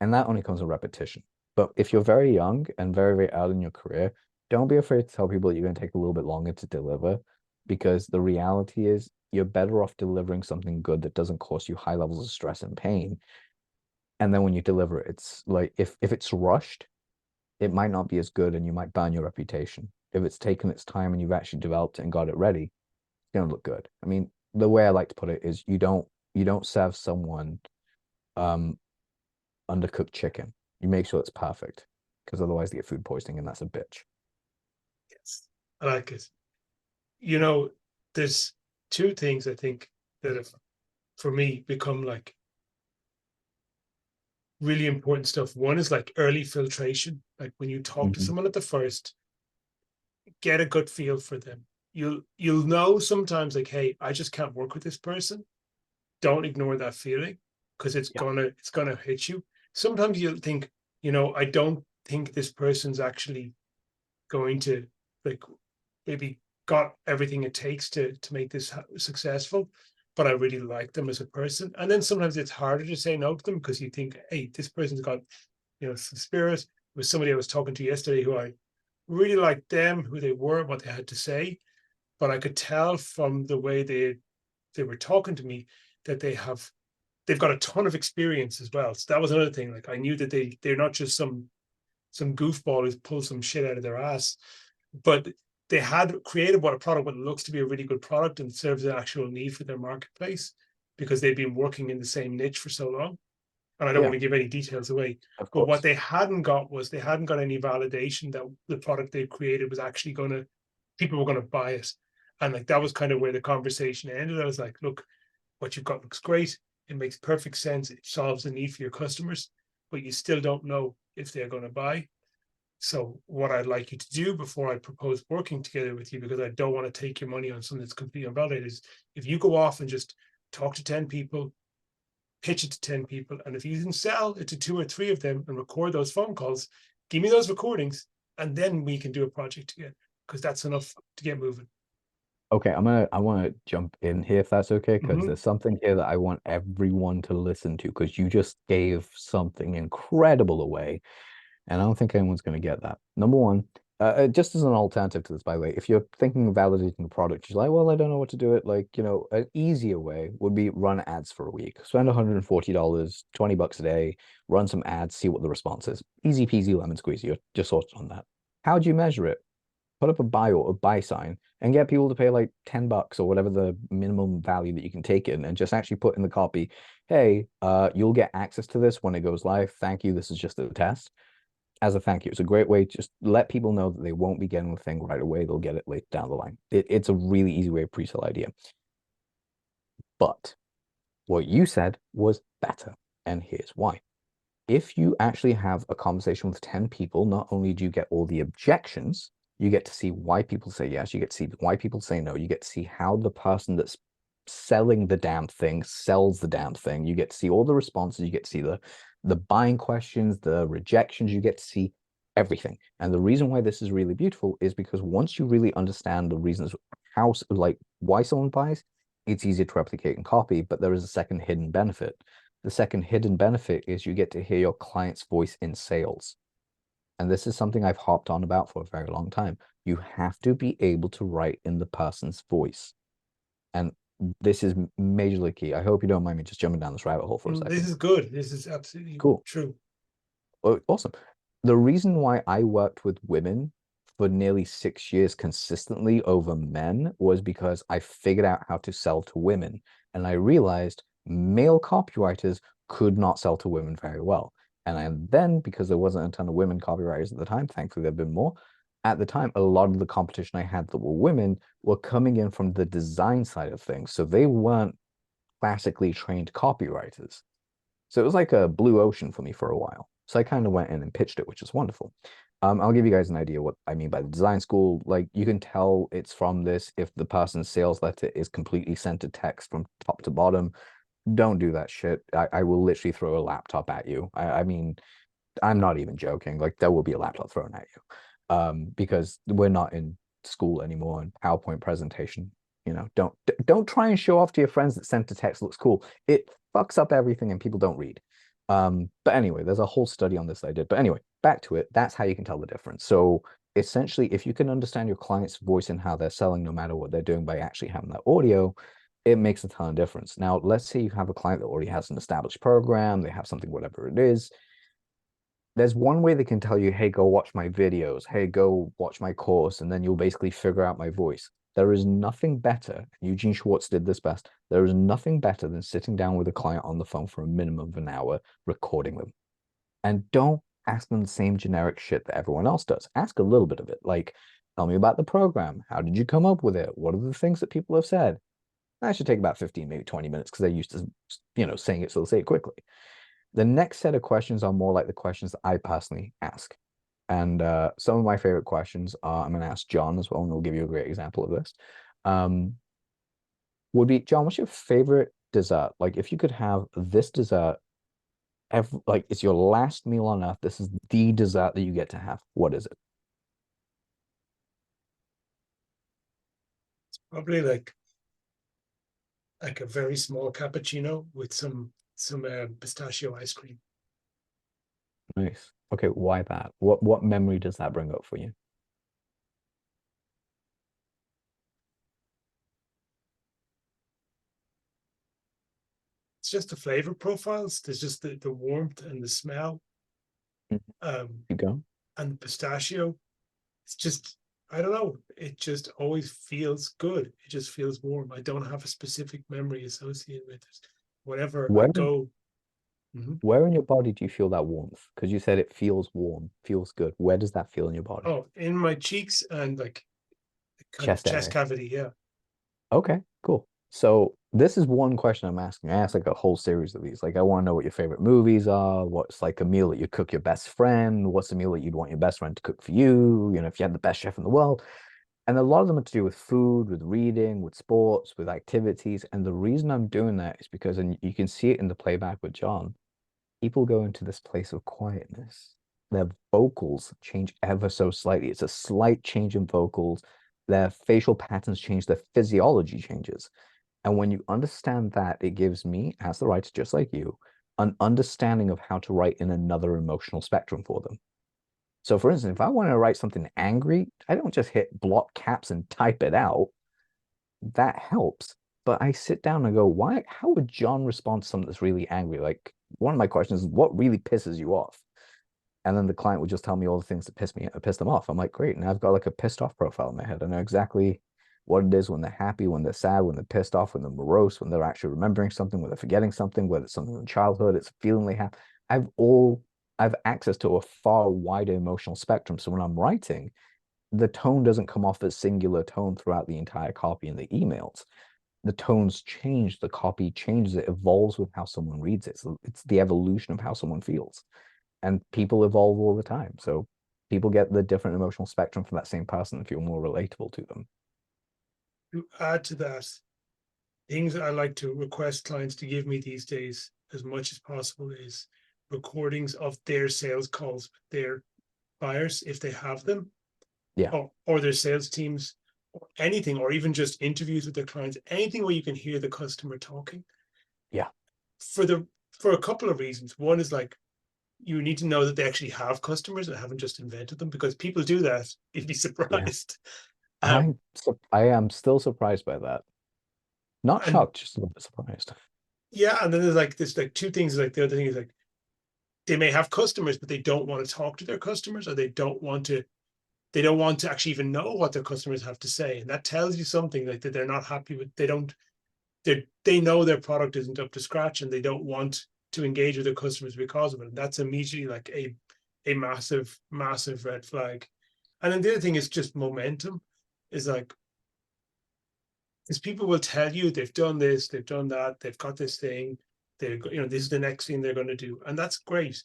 And that only comes with repetition. But if you're very young and very, very early in your career, don't be afraid to tell people that you're going to take a little bit longer to deliver, because the reality is you're better off delivering something good that doesn't cause you high levels of stress and pain. And then when you deliver it, it's like, if it's rushed, it might not be as good and you might burn your reputation. If it's taken its time and you've actually developed it and got it ready, it's going to look good. I mean, the way I like to put it is, you don't serve someone um undercooked chicken. You make sure it's perfect, because otherwise they get food poisoning, and that's a bitch. Yes, I like it. You know, there's two things I think that have, for me, become like really important stuff. One is like early filtration. Like when you talk to Mhm. someone at the first, get a good feel for them. You'll know sometimes, like, hey, I just can't work with this person. Don't ignore that feeling, because Yeah. it's gonna hit you. Sometimes you'll think, I don't think this person's actually going to, like, maybe got everything it takes to make this successful, but I really like them as a person. And then sometimes it's harder to say no to them, because you think, hey, this person's got, some spirit. It was somebody I was talking to yesterday who I really liked them, who they were, what they had to say, but I could tell from the way they were talking to me that they've got a ton of experience as well. So that was another thing. Like, I knew that they're not just some goofball who's pulled some shit out of their ass, but they had created what a product, what looks to be a really good product and serves an actual need for their marketplace, because they've been working in the same niche for so long. And I don't want Yeah, to give any details away, of but what course. they hadn't got was, they hadn't got any validation that the product they created was actually going to, people were going to buy it. And like, that was kind of where the conversation ended. I was like, look, what you've got looks great. It makes perfect sense. It solves the need for your customers, but you still don't know if they're going to buy. So what I'd like you to do before I propose working together with you, because I don't want to take your money on something that's completely unvalidated, is if you go off and just talk to 10 people, pitch it to 10 people, and if you can sell it to 2 or 3 of them and record those phone calls, give me those recordings, and then we can do a project together, because that's enough to get moving. Okay, I want to jump in here if that's okay, because Mm-hmm. there's something here that I want everyone to listen to, because you just gave something incredible away, and I don't think anyone's going to get that. Number one, just as an alternative to this, by the way, if you're thinking of validating the product, you're like, "Well, I don't know what to do it." Like, an easier way would be run ads for a week. Spend $140, $20 a day, run some ads, see what the response is. Easy peasy lemon squeezy. You're just sorted on that. How do you measure it? Put up a buy or a buy sign and get people to pay like $10 or whatever the minimum value that you can take in, and just actually put in the copy, "Hey, you'll get access to this when it goes live. Thank you. This is just a test." As a thank you. It's a great way to just let people know that they won't be getting the thing right away. They'll get it later down the line. It's a really easy way of pre-sell idea. But what you said was better. And here's why. If you actually have a conversation with 10 people, not only do you get all the objections, you get to see why people say yes, you get to see why people say no, you get to see how the person that's selling the damn thing sells the damn thing. You get to see all the responses, you get to see the buying questions, the rejections, you get to see everything. And the reason why this is really beautiful is because once you really understand the reasons how, like, why someone buys, it's easier to replicate and copy, but there is a second hidden benefit. The second hidden benefit is you get to hear your client's voice in sales. and this is something I've harped on about for a very long time, you have to be able to write in the person's voice. And this is majorly key. I hope you don't mind me just jumping down this rabbit hole for a second. This is good. This is absolutely Cool. true. Oh, awesome. The reason why I worked with women for nearly 6 years consistently over men was because I figured out how to sell to women. And I realized male copywriters could not sell to women very well. And then, because there wasn't a ton of women copywriters at the time, thankfully there have been more. At the time, a lot of the competition I had that were women were coming in from the design side of things. So they weren't classically trained copywriters. So it was like a blue ocean for me for a while. So I kind of went in and pitched it, which is wonderful. I'll give you guys an idea what I mean by the design school. Like, you can tell it's from this if the person's sales letter is completely centered text from top to bottom. Don't do that shit. I will literally throw a laptop at you. I mean, I'm not even joking. Like, there will be a laptop thrown at you, because we're not in school anymore, and PowerPoint presentation. Don't try and show off to your friends that center text looks cool. It fucks up everything and people don't read. But anyway, there's a whole study on this I did. But anyway, back to it. That's how you can tell the difference. So essentially, if you can understand your client's voice and how they're selling, no matter what they're doing, by actually having that audio, it makes a ton of difference. Now, let's say you have a client that already has an established program, they have something, whatever it is. There's one way they can tell you, hey, go watch my videos, hey, go watch my course, and then you'll basically figure out my voice. There is nothing better, Eugene Schwartz did this best, there is nothing better than sitting down with a client on the phone for a minimum of an hour, recording them. And don't ask them the same generic shit that everyone else does. Ask a little bit of it, like, tell me about the program. How did you come up with it? What are the things that people have said? That should take about 15, maybe 20 minutes, because they're used to, saying it, so they'll say it quickly. The next set of questions are more like the questions that I personally ask. And some of my favorite questions are, I'm going to ask John as well, and he'll give you a great example of this. Would be, John, what's your favorite dessert? Like, if you could have this dessert, like, it's your last meal on earth, this is the dessert that you get to have, what is it? It's probably like a very small cappuccino with some pistachio ice cream. Nice. Okay, why that? What memory does that bring up for you? It's just the flavor profiles. There's just the warmth and the smell, You go. and the pistachio. It's just, I don't know. It just always feels good. It just feels warm. I don't have a specific memory associated with it. Whenever I Where go, where in your body do you feel that warmth? Because you said it feels warm, feels good. Where does that feel in your body? oh, in my cheeks and like kind of Chest chest area. cavity. Yeah. Okay, cool. So this is one question I'm asking. I ask like a whole series of these. Like, I want to know what your favorite movies are. What's like a meal that you cook your best friend? What's a meal that you'd want your best friend to cook for you? If you had the best chef in the world. And a lot of them are to do with food, with reading, with sports, with activities. And the reason I'm doing that is because, and you can see it in the playback with John, people go into this place of quietness. Their vocals change ever so slightly. It's a slight change in vocals. Their facial patterns change, their physiology changes. And when you understand that, it gives me, as the writer, just like you, an understanding of how to write in another emotional spectrum for them. So, for instance, if I want to write something angry, I don't just hit block caps and type it out. That helps. But I sit down and go, why? How would John respond to something that's really angry? Like, one of my questions is, what really pisses you off? And then the client would just tell me all the things that piss them off. I'm like, great. And I've got like a pissed off profile in my head. I know exactly what it is when they're happy, when they're sad, when they're pissed off, when they're morose, when they're actually remembering something, when they're forgetting something, whether it's something in childhood, it's a feeling they have. I've access to a far wider emotional spectrum. So when I'm writing, the tone doesn't come off as singular tone throughout the entire copy and the emails. The tones change, the copy changes, it evolves with how someone reads it. So it's the evolution of how someone feels. And people evolve all the time. So people get the different emotional spectrum from that same person and feel more relatable to them. To add to that, things I like to request clients to give me these days as much as possible is recordings of their sales calls with their buyers if they have them, Yeah. or their sales teams, or anything, or even just interviews with their clients, anything where you can hear the customer talking. Yeah. For a couple of reasons. One is like you need to know that they actually have customers and haven't just invented them, because people do that. You'd be Yeah. surprised. Um, I am still surprised by that. Not and shocked, just a little bit surprised. yeah, and then there's like two things. Like the other thing is like they may have customers, but they don't want to talk to their customers, or they don't want to actually even know what their customers have to say. And that tells you something, like that they're not happy with, they know their product isn't up to scratch, and they don't want to engage with their customers because of it. And that's immediately like a massive, massive red flag. And then the other thing is just momentum. Is like, is people will tell you they've done this, they've done that, they've got this thing, this is the next thing they're going to do, and that's great.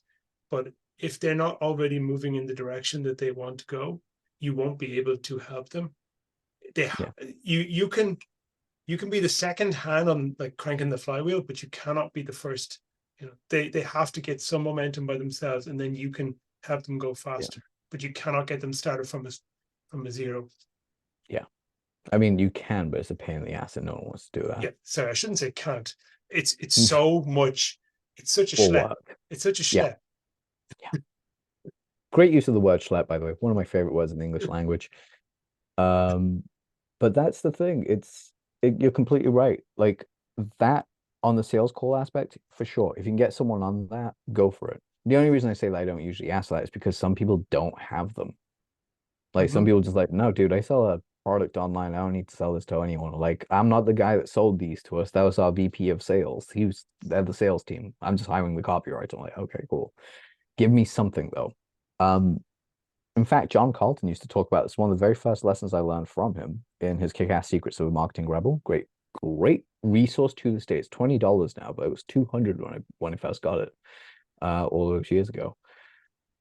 But if they're not already moving in the direction that they want to go, you won't be able to help them. They, Yeah. you can be the second hand on like cranking the flywheel, but you cannot be the first. They have to get some momentum by themselves, and then you can help them go Yeah. faster. But you cannot get them started from a zero. Yeah. I mean, you can, but it's a pain in the ass and no one wants to do Yeah, that. sorry, I shouldn't say can't. It's so much. It's such a Or schlep. work. It's such a Yeah. schlep. Yeah. Great use of the word schlep, by the way. One of my favorite words in the English language. Um, but that's the thing. You're completely right. Like that on the sales call aspect, for sure. If you can get someone on that, go for it. The only reason I say that I don't usually ask that is because some people don't have them. Like some Mhm. people just like, no, dude, I sell a product online. I don't need to sell this to anyone. Like, I'm not the guy that sold these to us. That was our VP of sales. They're the sales team. I'm just hiring the copywriter. I'm like, okay, cool. Give me something though. Um, in fact, John Carlton used to talk about this. One of the very first lessons I learned from him in his Kick-Ass Secrets of a Marketing Rebel. Great resource to this day. It's $20 now, but it was 200 when I first got it, all those years ago.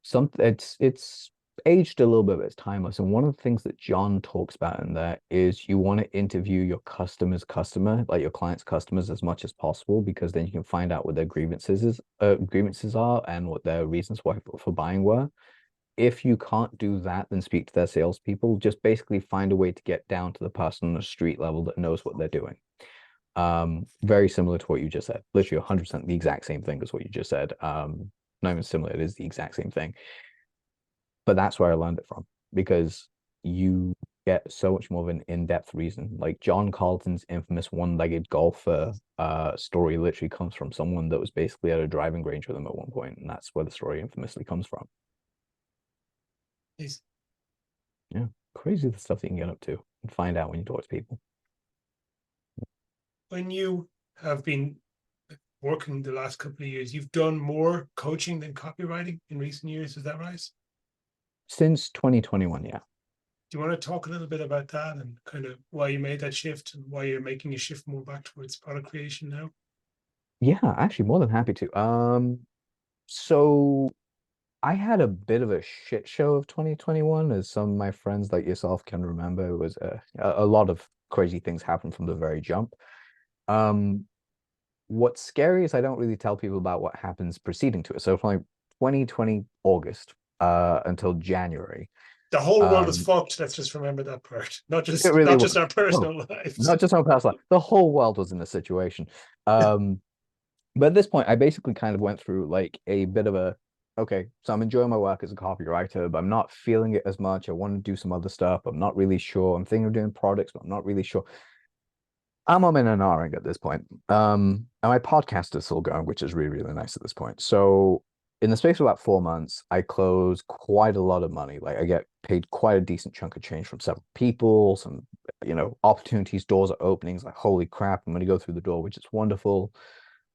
It's aged a little bit, but it's timeless. And one of the things that John talks about in there is you want to interview your customer's customer, like your client's customers, as much as possible, because then you can find out what their grievances are and what their reasons why for buying were. If you can't do that, then speak to their salespeople. Just basically find a way to get down to the person on the street level that knows what they're doing. Very similar to what you just said. Literally 100% the exact same thing as what you just said. Not even similar, it is the exact same thing. But that's where I learned it from, because you get so much more of an in-depth reason. Like John Carlton's infamous one-legged golfer story literally comes from someone that was basically at a driving range with him at one point, and that's where the story infamously comes from. Is Yeah, crazy the stuff that you can get up to and find out when you talk to people. when you have been working the last couple of years, you've done more coaching than copywriting in recent years. Is that right? Since 2021, yeah. Do you want to talk a little bit about that and kind of why you made that shift and why you're making a shift more back towards product creation now? Yeah, actually more than happy to. So I had a bit of a shit show of 2021, as some of my friends like yourself can remember. It was a lot of crazy things happened from the very jump. Um, what's scary is I don't really tell people about what happens preceding to it. So from like 2020 August until January, The whole world is um, fucked. Let's just remember that part. Not it just really not just was. our Oh, personal lives. not just my past life. The whole world was in a situation. Um, But at this point, I basically kind of went through like a bit of a, okay, so I'm enjoying my work as a copywriter, but I'm not feeling it as much. I want to do some other stuff. I'm not really sure. I'm thinking of doing products, but I'm not really sure. I'm in and ahhing at this point. And my podcast is still going, which is really, really nice at this point. So in the space of about 4 months, I close quite a lot of money. Like I get paid quite a decent chunk of change from several people, some, opportunities, doors are openings, like holy crap, I'm gonna go through the door, which is wonderful.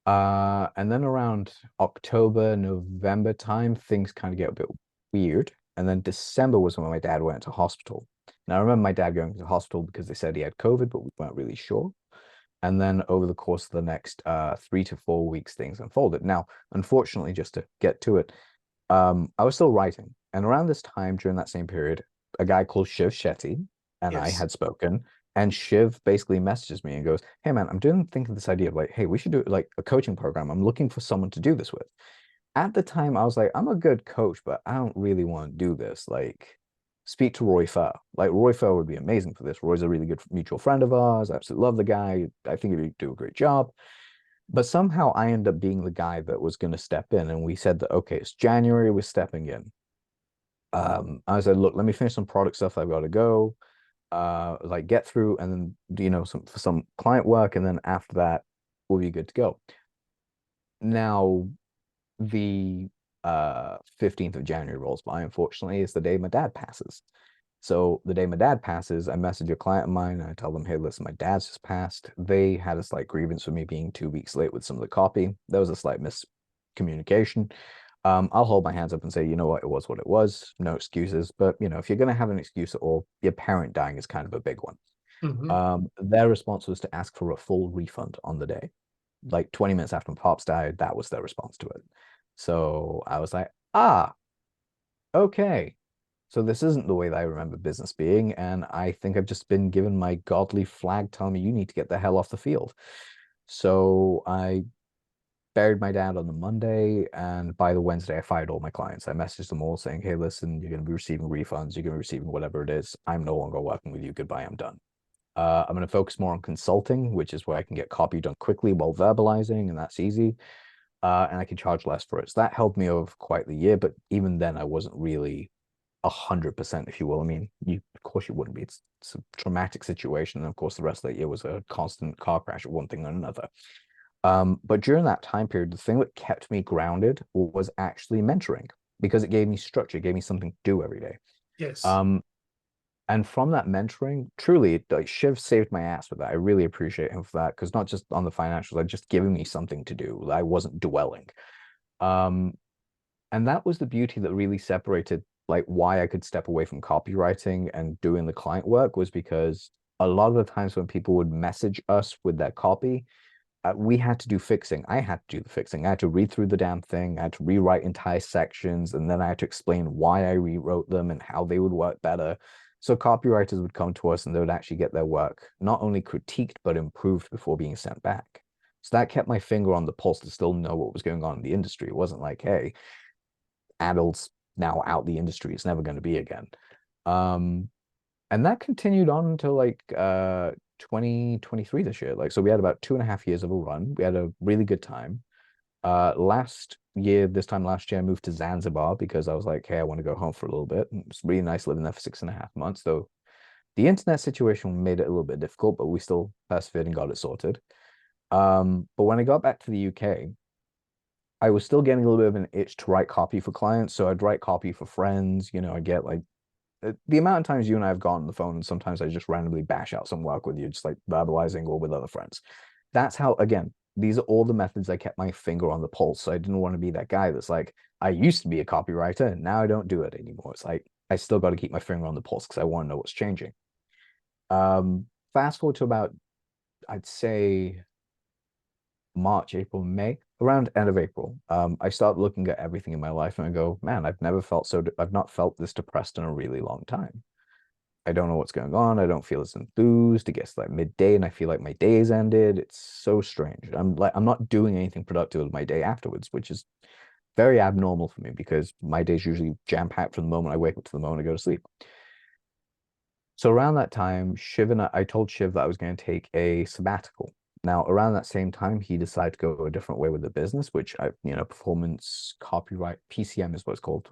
And then around October, November time, things kind of get a bit weird. And then December was when my dad went to hospital. Now I remember my dad going to hospital because they said he had COVID, but we weren't really sure. And then over the course of the next 3 to 4 weeks, things unfolded. Now, unfortunately, just to get to it, I was still writing. And around this time, during that same period, a guy called Shiv Shetty and I Yes. had spoken. And Shiv basically messages me and goes, "Hey man, I'm thinking this idea of like, hey, we should do like a coaching program. I'm looking for someone to do this with." At the time, I was like, I'm a good coach, but I don't really want to do this. Like, speak to Roy Fair. Like, Roy Fair would be amazing for this. Roy's a really good mutual friend of ours. I absolutely love the guy. I think he'd do a great job. But somehow I ended up being the guy that was going to step in, and we said that okay, it's January, we're stepping in. I said, look, let me finish some product stuff I've got to go, like get through, and then some client work, and then after that, we'll be good to go. Now, the 15th of January rolls by. Unfortunately, it's the day my dad passes. So the day my dad passes, I message a client of mine and I tell them, hey, listen, my dad's just passed. They had a slight grievance for me being 2 weeks late with some of the copy. There was a slight miscommunication. I'll hold my hands up and say, you know what, it was what it was. No excuses. But if you're gonna have an excuse at all, your parent dying is kind of a big one. Hmm. Their response was to ask for a full refund on the day. Like 20 minutes after my pops died, that was their response to it. So I was like, okay. So this isn't the way that I remember business being, and I think I've just been given my godly flag telling me you need to get the hell off the field. So I buried my dad on the Monday, and by the Wednesday, I fired all my clients. I messaged them all saying, hey, listen, you're going to be receiving refunds, you're going to be receiving whatever it is. I'm no longer working with you. Goodbye, I'm done. I'm going to focus more on consulting, which is where I can get copy done quickly while verbalizing, and that's easy. And I can charge less for it. So that helped me over quite the year, but even then, I wasn't really 100%, if you will. I mean, of course you wouldn't be. It's a traumatic situation, and of course the rest of that year was a constant car crash of one thing and another. But during that time period, the thing that kept me grounded was actually mentoring because it gave me structure, it gave me something to do every day. Yes. Um, and from that mentoring, truly, like Shiv saved my ass with that. I really appreciate him for that because not just on the financials, like just giving me something to do. I wasn't dwelling. Um, and that was the beauty that really separated like why I could step away from copywriting and doing the client work was because a lot of the times when people would message us with their copy, we had to do fixing. I had to do the fixing. I had to read through the damn thing. I had to rewrite entire sections, and then I had to explain why I rewrote them and how they would work better. So copywriters would come to us and they would actually get their work not only critiqued but improved before being sent back. So that kept my finger on the pulse to still know what was going on in the industry. It wasn't like, hey, adults now out the industry. It's never going to be again. Um, and that continued on until like 2023 this year. Like, so we had about 2.5 years of a run. We had a really good time. This time last year, I moved to Zanzibar because I was like, hey, I want to go home for a little bit. And it's really nice living there for 6.5 months. Though the internet situation made it a little bit difficult, but we still persevered and got it sorted. But when I got back to the UK, I was still getting a little bit of an itch to write copy for clients. So I'd write copy for friends. I get like the amount of times you and I have gone on the phone, and sometimes I just randomly bash out some work with you, just like verbalizing or with other friends. That's how, again, these are all the methods I kept my finger on the pulse. So I didn't want to be that guy that's like, I used to be a copywriter and now I don't do it anymore. It's like, I still got to keep my finger on the pulse because I want to know what's changing. Fast forward to about, I'd say, March, April, May, around end of April, I start looking at everything in my life and I go, man, I've not felt this depressed in a really long time. I don't know what's going on. I don't feel as enthused. It gets like midday and I feel like my day is ended. It's so strange. I'm not doing anything productive with my day afterwards, which is very abnormal for me because my day's usually jam-packed from the moment I wake up to the moment I go to sleep. So around that time, I told Shiv that I was going to take a sabbatical. Now, around that same time, he decided to go a different way with the business, which performance copyright PCM is what it's called.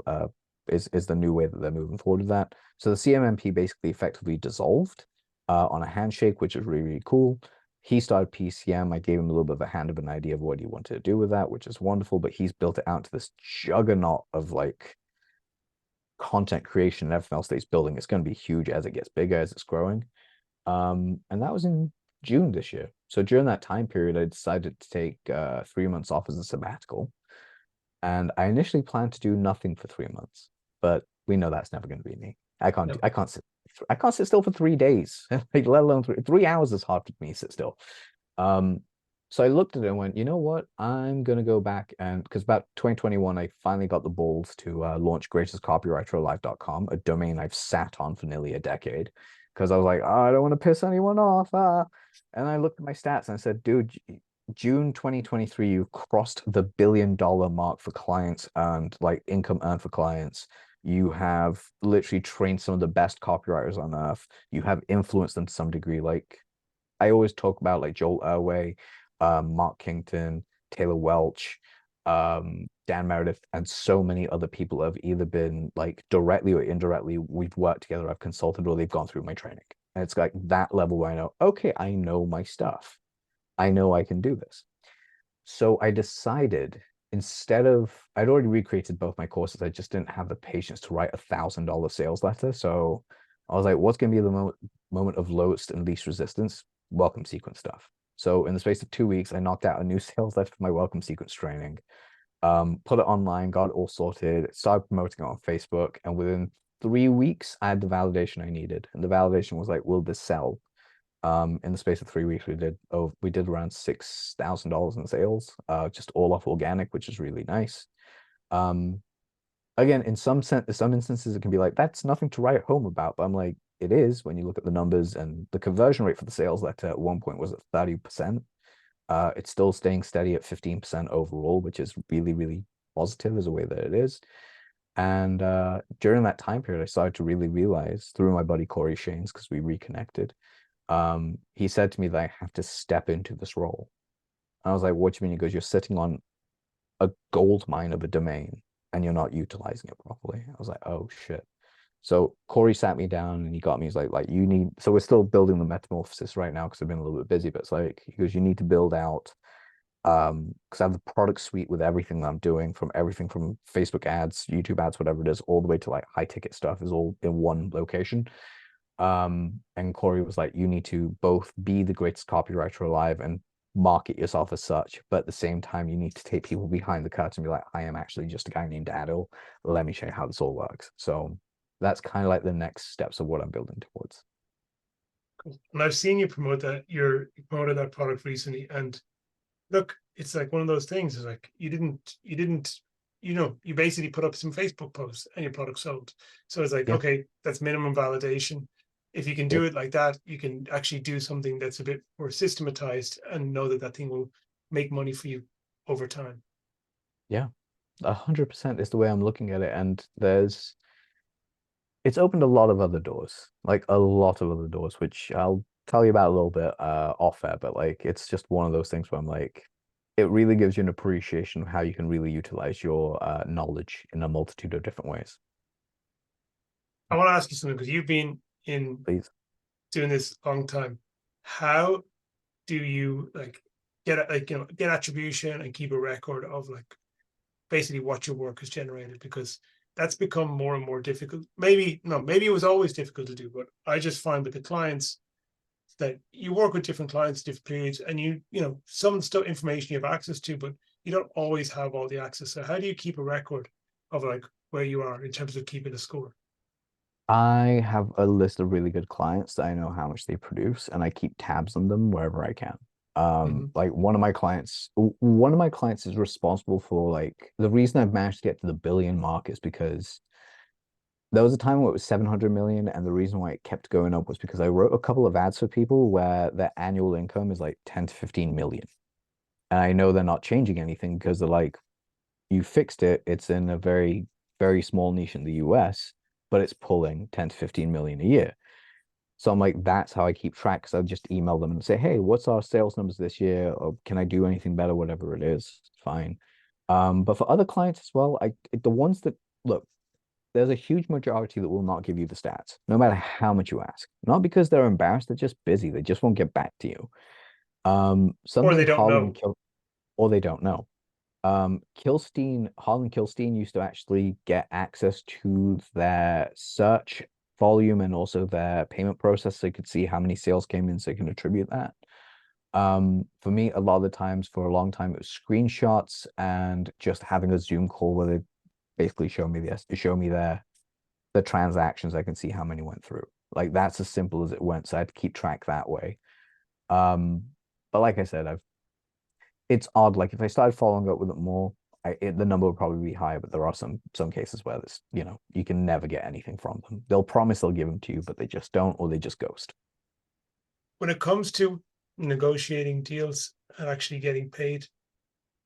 Is the new way that they're moving forward with that. So the CMMP basically effectively dissolved on a handshake, which is really, really cool. He started PCM. I gave him a little bit of a hand of an idea of what he wanted to do with that, which is wonderful. But he's built it out to this juggernaut of like content creation and everything else that he's building. It's going to be huge as it gets bigger, as it's growing. And that was in June this year. So during that time period, I decided to take 3 months off as a sabbatical. And I initially planned to do nothing for 3 months, but we know that's never going to be me. No. I can't sit still for 3 days, like, let alone 3 hours is hard for me to sit still. Um, so I looked at it and went, you know what? I'm gonna go back and because about 2021, I finally got the balls to launch greatestcopywriteralive.com, a domain I've sat on for nearly a decade. Because I was like, oh, I don't want to piss anyone off. And I looked at my stats and I said, dude, June 2023, you crossed the $1 billion mark for clients and like income earned for clients. You have literally trained some of the best copywriters on earth. You have influenced them to some degree. Like I always talk about like Joel Irway. Mark Kington, Taylor Welch, Dan Meredith, and so many other people have either been like directly or indirectly, we've worked together, I've consulted, or they've gone through my training. And it's like that level where I know, okay, I know my stuff. I know I can do this. So I decided, instead of, I'd already recreated both my courses, I just didn't have the patience to write $1,000 sales letter. So I was like, what's going to be the moment of lowest and least resistance? Welcome sequence stuff. So in the space of 2 weeks, I knocked out a new sales letter for my welcome sequence training, put it online, got it all sorted, started promoting it on Facebook, and within 3 weeks, I had the validation I needed. And the validation was like, will this sell? In the space of 3 weeks, we did around $6,000 in sales, just all off organic, which is really nice. Again, in some instances, it can be like, that's nothing to write home about, but I'm like, it is when you look at the numbers. And the conversion rate for the sales letter at one point was at 30%. It's still staying steady at 15% overall, which is really, really positive as a way that it is. And during that time period, I started to really realize through my buddy Corey Shanes, because we reconnected, he said to me that I have to step into this role. I was like, what do you mean? He goes, you're sitting on a gold mine of a domain and you're not utilizing it properly. I was like, oh shit. So Corey sat me down and he got me, he's like you need, so we're still building the metamorphosis right now because I've been a little bit busy, but it's like, he goes, you need to build out, because I have the product suite with everything that I'm doing, from everything from Facebook ads, YouTube ads, whatever it is, all the way to like high ticket stuff is all in one location. And Corey was like, you need to both be the greatest copywriter alive and market yourself as such, but at the same time, you need to take people behind the curtain and be like, I am actually just a guy named Adil. Let me show you how this all works. So that's kind of like the next steps of what I'm building towards. Cool. And I've seen you promote that. You promoted that product recently, and look, it's like one of those things. It's like you basically put up some Facebook posts and your product sold. So it's like, Yeah. okay, that's minimum validation. If you can do Yep. it like that, you can actually do something that's a bit more systematized and know that that thing will make money for you over time. Yeah. 100% is the way I'm looking at it. And it's opened a lot of other doors, like a lot of other doors, which I'll tell you about a little bit off air, but like it's just one of those things where I'm like, it really gives you an appreciation of how you can really utilize your knowledge in a multitude of different ways. I want to ask you something, because you've been in Please. doing this a long time. How do you get attribution and keep a record of like basically what your work has generated? Because that's become more and more difficult. Maybe it was always difficult to do, but I just find with the clients that you work with different clients, different periods, and some stuff information you have access to, but you don't always have all the access. So how do you keep a record of like where you are in terms of keeping a score? I have a list of really good clients that I know how much they produce, and I keep tabs on them wherever I can. Mm-hmm. Like one of my clients is responsible for like the reason I've managed to get to the billion mark is because there was a time where it was 700 million, and the reason why it kept going up was because I wrote a couple of ads for people where their annual income is like 10 to 15 million. And I know they're not changing anything because they're like, you fixed it. It's in a very, very small niche in the US, but it's pulling 10 to 15 million a year. So I'm like, that's how I keep track. Because I just email them and say, hey, what's our sales numbers this year? Or can I do anything better? Whatever it is, fine. But for other clients as well, the ones that look, there's a huge majority that will not give you the stats, no matter how much you ask. Not because they're embarrassed, they're just busy. They just won't get back to you. Or Something they don't Harlan know. Kill, or they don't know. Harlan Kilstein used to actually get access to their search volume and also their payment process, so you could see how many sales came in, so you can attribute that. For me, a lot of the times for a long time, it was screenshots and just having a Zoom call where they basically show me the transactions. I can see how many went through. Like that's as simple as it went. So I had to keep track that way. But like I said, it's odd. Like if I started following up with it more, the number would probably be higher. But there are some cases where this, you can never get anything from them. They'll promise they'll give them to you, but they just don't, or they just ghost. When it comes to negotiating deals and actually getting paid,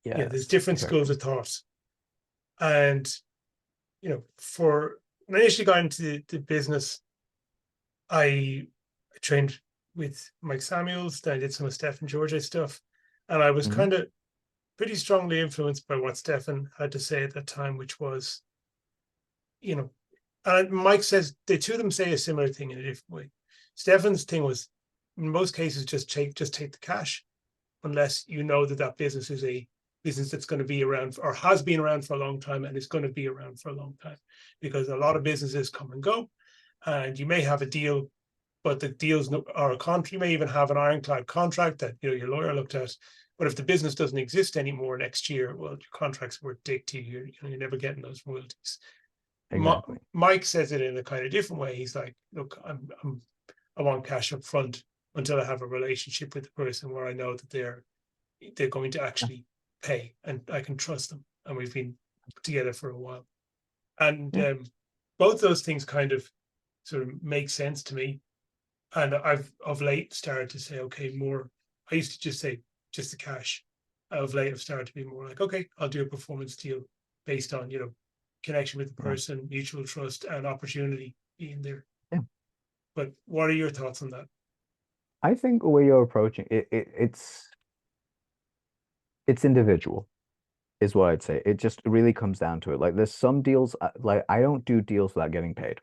there's Yes, different very schools true. of thought. And for when I initially got into the business, I trained with Mike Samuels, then I did some of Steph and George stuff. And I was Mhm. kind of pretty strongly influenced by what Stefan had to say at that time, which was, you know, and Mike says the two of them say a similar thing in a different way. Stefan's thing was, in most cases, just take the cash, unless you know that that business is a business that's going to be around or has been around for a long time and is going to be around for a long time, because a lot of businesses come and go, and you may have a deal, but the deals are a contract. You may even have an ironclad contract that your lawyer looked at. But if the business doesn't exist anymore next year, well, your contract's worth dick to you. You're never getting those royalties. Exactly. Mike says it in a kind of different way. He's like, look, I want cash up front until I have a relationship with the person where I know that they're going to actually pay and I can trust them. And we've been together for a while. And Yeah. both those things kind of sort of make sense to me. And I've of late started to say, okay, more. I used to just say just the cash. Of late, I've started to be more like, okay, I'll do a performance deal based on connection with the Yeah. person, mutual trust, and opportunity being there. Yeah. But what are your thoughts on that? I think the way you're approaching it's individual, is what I'd say. It just really comes down to it. Like there's some deals, like I don't do deals without getting paid.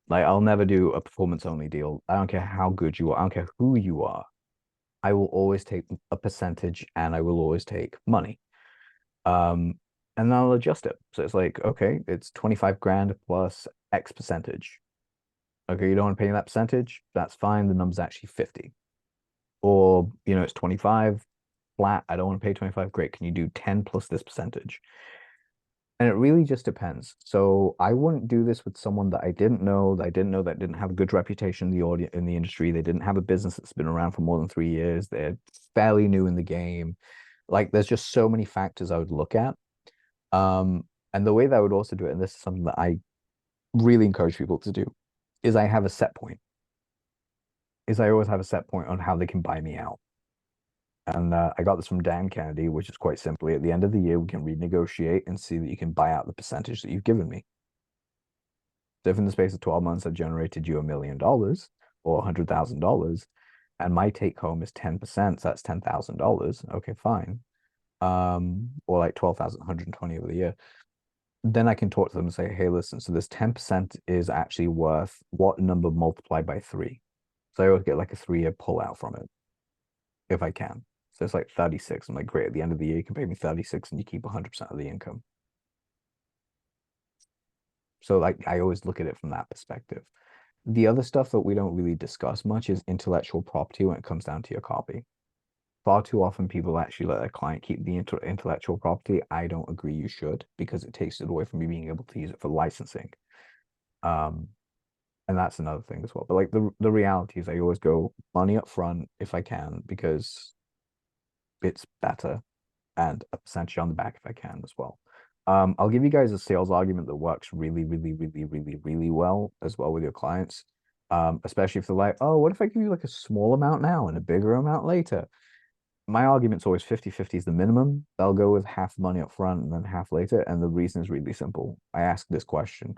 Like I'll never do a performance only deal. I don't care how good you are. I don't care who you are. I will always take a percentage and I will always take money. Um, and then I'll adjust it. So it's like, okay, it's 25 grand plus X percentage. Okay, you don't want to pay that percentage? That's fine. The number's actually 50. Or, it's 25 flat. I don't want to pay 25. Great. Can you do 10 plus this percentage? And it really just depends. So I wouldn't do this with someone that I didn't know, that didn't have a good reputation in the audience in the industry. They didn't have a business that's been around for more than 3 years. They're fairly new in the game. Like there's just so many factors I would look at. And the way that I would also do it, and this is something that I really encourage people to do, is I have a set point. Is I always have a set point on how they can buy me out. And I got this from Dan Kennedy, which is quite simply at the end of the year, we can renegotiate and see that you can buy out the percentage that you've given me. So if in the space of 12 months, I've generated you $1 million or $100,000, and my take home is 10%, so that's $10,000. Okay, fine. Or like 12,120 over the year. Then I can talk to them and say, hey, listen, so this 10% is actually worth what number multiplied by 3? So I always get like a 3-year pullout from it if I can. So it's like 36. I'm like, great, at the end of the year, you can pay me 36 and you keep 100% of the income. So like I always look at it from that perspective. The other stuff that we don't really discuss much is intellectual property when it comes down to your copy. Far too often people actually let their client keep the intellectual property. I don't agree you should, because it takes it away from you being able to use it for licensing. And that's another thing as well. But like the reality is I always go money up front if I can, because it's better, and a percentage on the back if I can as well. I'll give you guys a sales argument that works really, really, really, really, really well as well with your clients. Especially if they're like, oh, what if I give you like a small amount now and a bigger amount later? My argument's always 50-50 is the minimum. They'll go with half money up front and then half later. And the reason is really simple. I ask this question.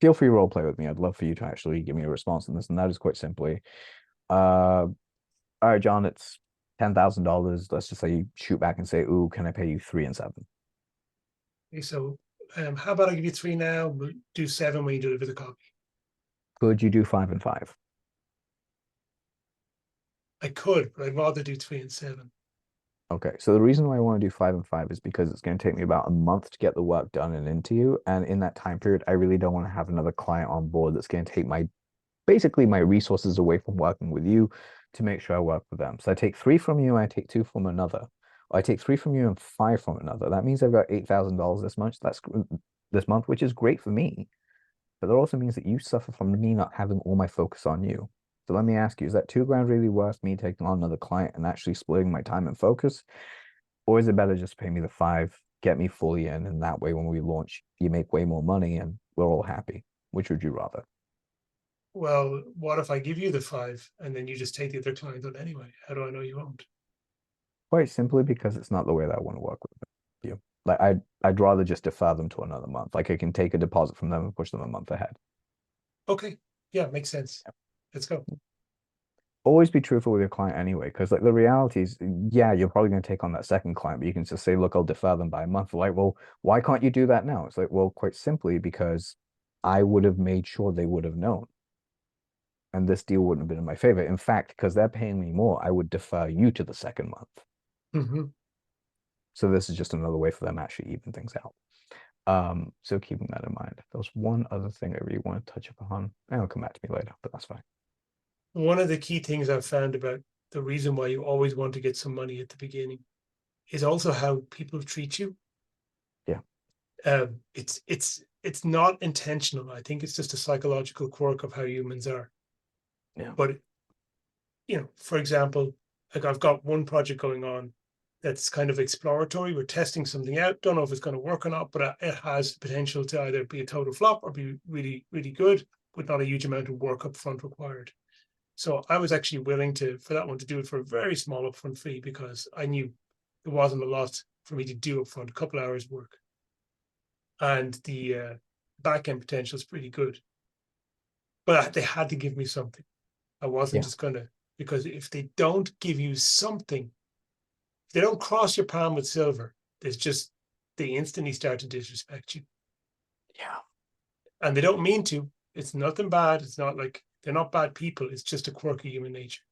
Feel free to role play with me. I'd love for you to actually give me a response on this. And that is quite simply, all right, John, it's $10,000. Let's just say you shoot back and say, ooh, can I pay you 3 and 7? Okay, so how about I give you 3 now? We'll do 7 when you deliver the copy. Could you do 5 and 5? I could, but I'd rather do 3 and 7. Okay, so the reason why I want to do 5 and 5 is because it's going to take me about a month to get the work done and into you. And in that time period, I really don't want to have another client on board that's going to take basically my resources away from working with you to make sure I work with them. So I take 3 from you, and I take 2 from another. Or I take 3 from you and 5 from another. That means I've got $8,000 this month, which is great for me. But that also means that you suffer from me not having all my focus on you. So let me ask you, is that 2 grand really worth me taking on another client and actually splitting my time and focus? Or is it better just pay me the 5, get me fully in, and that way when we launch, you make way more money and we're all happy? Which would you rather? Well, what if I give you the 5 and then you just take the other client on anyway? How do I know you won't? Quite simply because it's not the way that I want to work with you. Like I'd rather just defer them to another month. Like I can take a deposit from them and push them a month ahead. Okay. Yeah, makes sense. Let's go. always be truthful with your client anyway, because like the reality is, yeah, you're probably going to take on that second client, but you can just say, look, I'll defer them by a month. Like, well, why can't you do that now? It's like, well, quite simply because I would have made sure they would have known, and this deal wouldn't have been in my favor. In fact, because they're paying me more, I would defer you to the second month. Mhm. So this is just another way for them to actually even things out. So keeping that in mind. There was one other thing I really want to touch upon, and it'll come back to me later, but that's fine. One of the key things I've found about the reason why you always want to get some money at the beginning is also how people treat you. Yeah. It's not intentional. I think it's just a psychological quirk of how humans are. Yeah. But for example, like I've got one project going on that's kind of exploratory. We're testing something out. Don't know if it's going to work or not, but it has the potential to either be a total flop or be really, really good, with not a huge amount of work up front required. So I was actually willing for that one to do it for a very small upfront fee, because I knew there wasn't a lot for me to do upfront, a couple of hours work. And the back end potential is pretty good. But they had to give me something. I wasn't Yeah. just going to, because if they don't give you something, if they don't cross your palm with silver, they instantly start to disrespect you. Yeah. And they don't mean to. It's nothing bad. It's not like they're not bad people. It's just a quirk of human nature.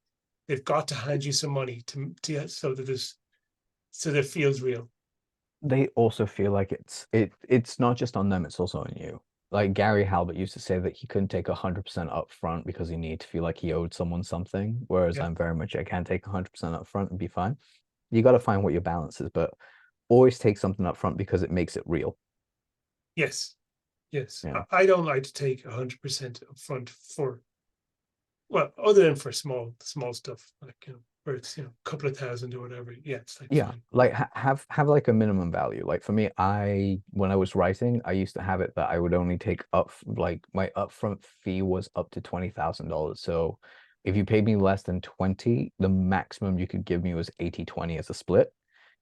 They've got to hand you some money so that it feels real. They also feel like it's not just on them, it's also on you. Like Gary Halbert used to say that he couldn't take 100% up front because he needed to feel like he owed someone something. Whereas Yeah. I'm very much, I can take 100% up front and be fine. You got to find what your balance is, but always take something up front because it makes it real. Yes. Yes. Yeah. I don't like to take 100% upfront other than for small stuff, like, where it's, a couple of thousand or whatever. Yeah, it's like Yeah, fine. like have like a minimum value. Like for me, when I was writing, I used to have it that I would only take up like my upfront fee was up to $20,000. So if you paid me less than 20, the maximum you could give me was 80-20 as a split.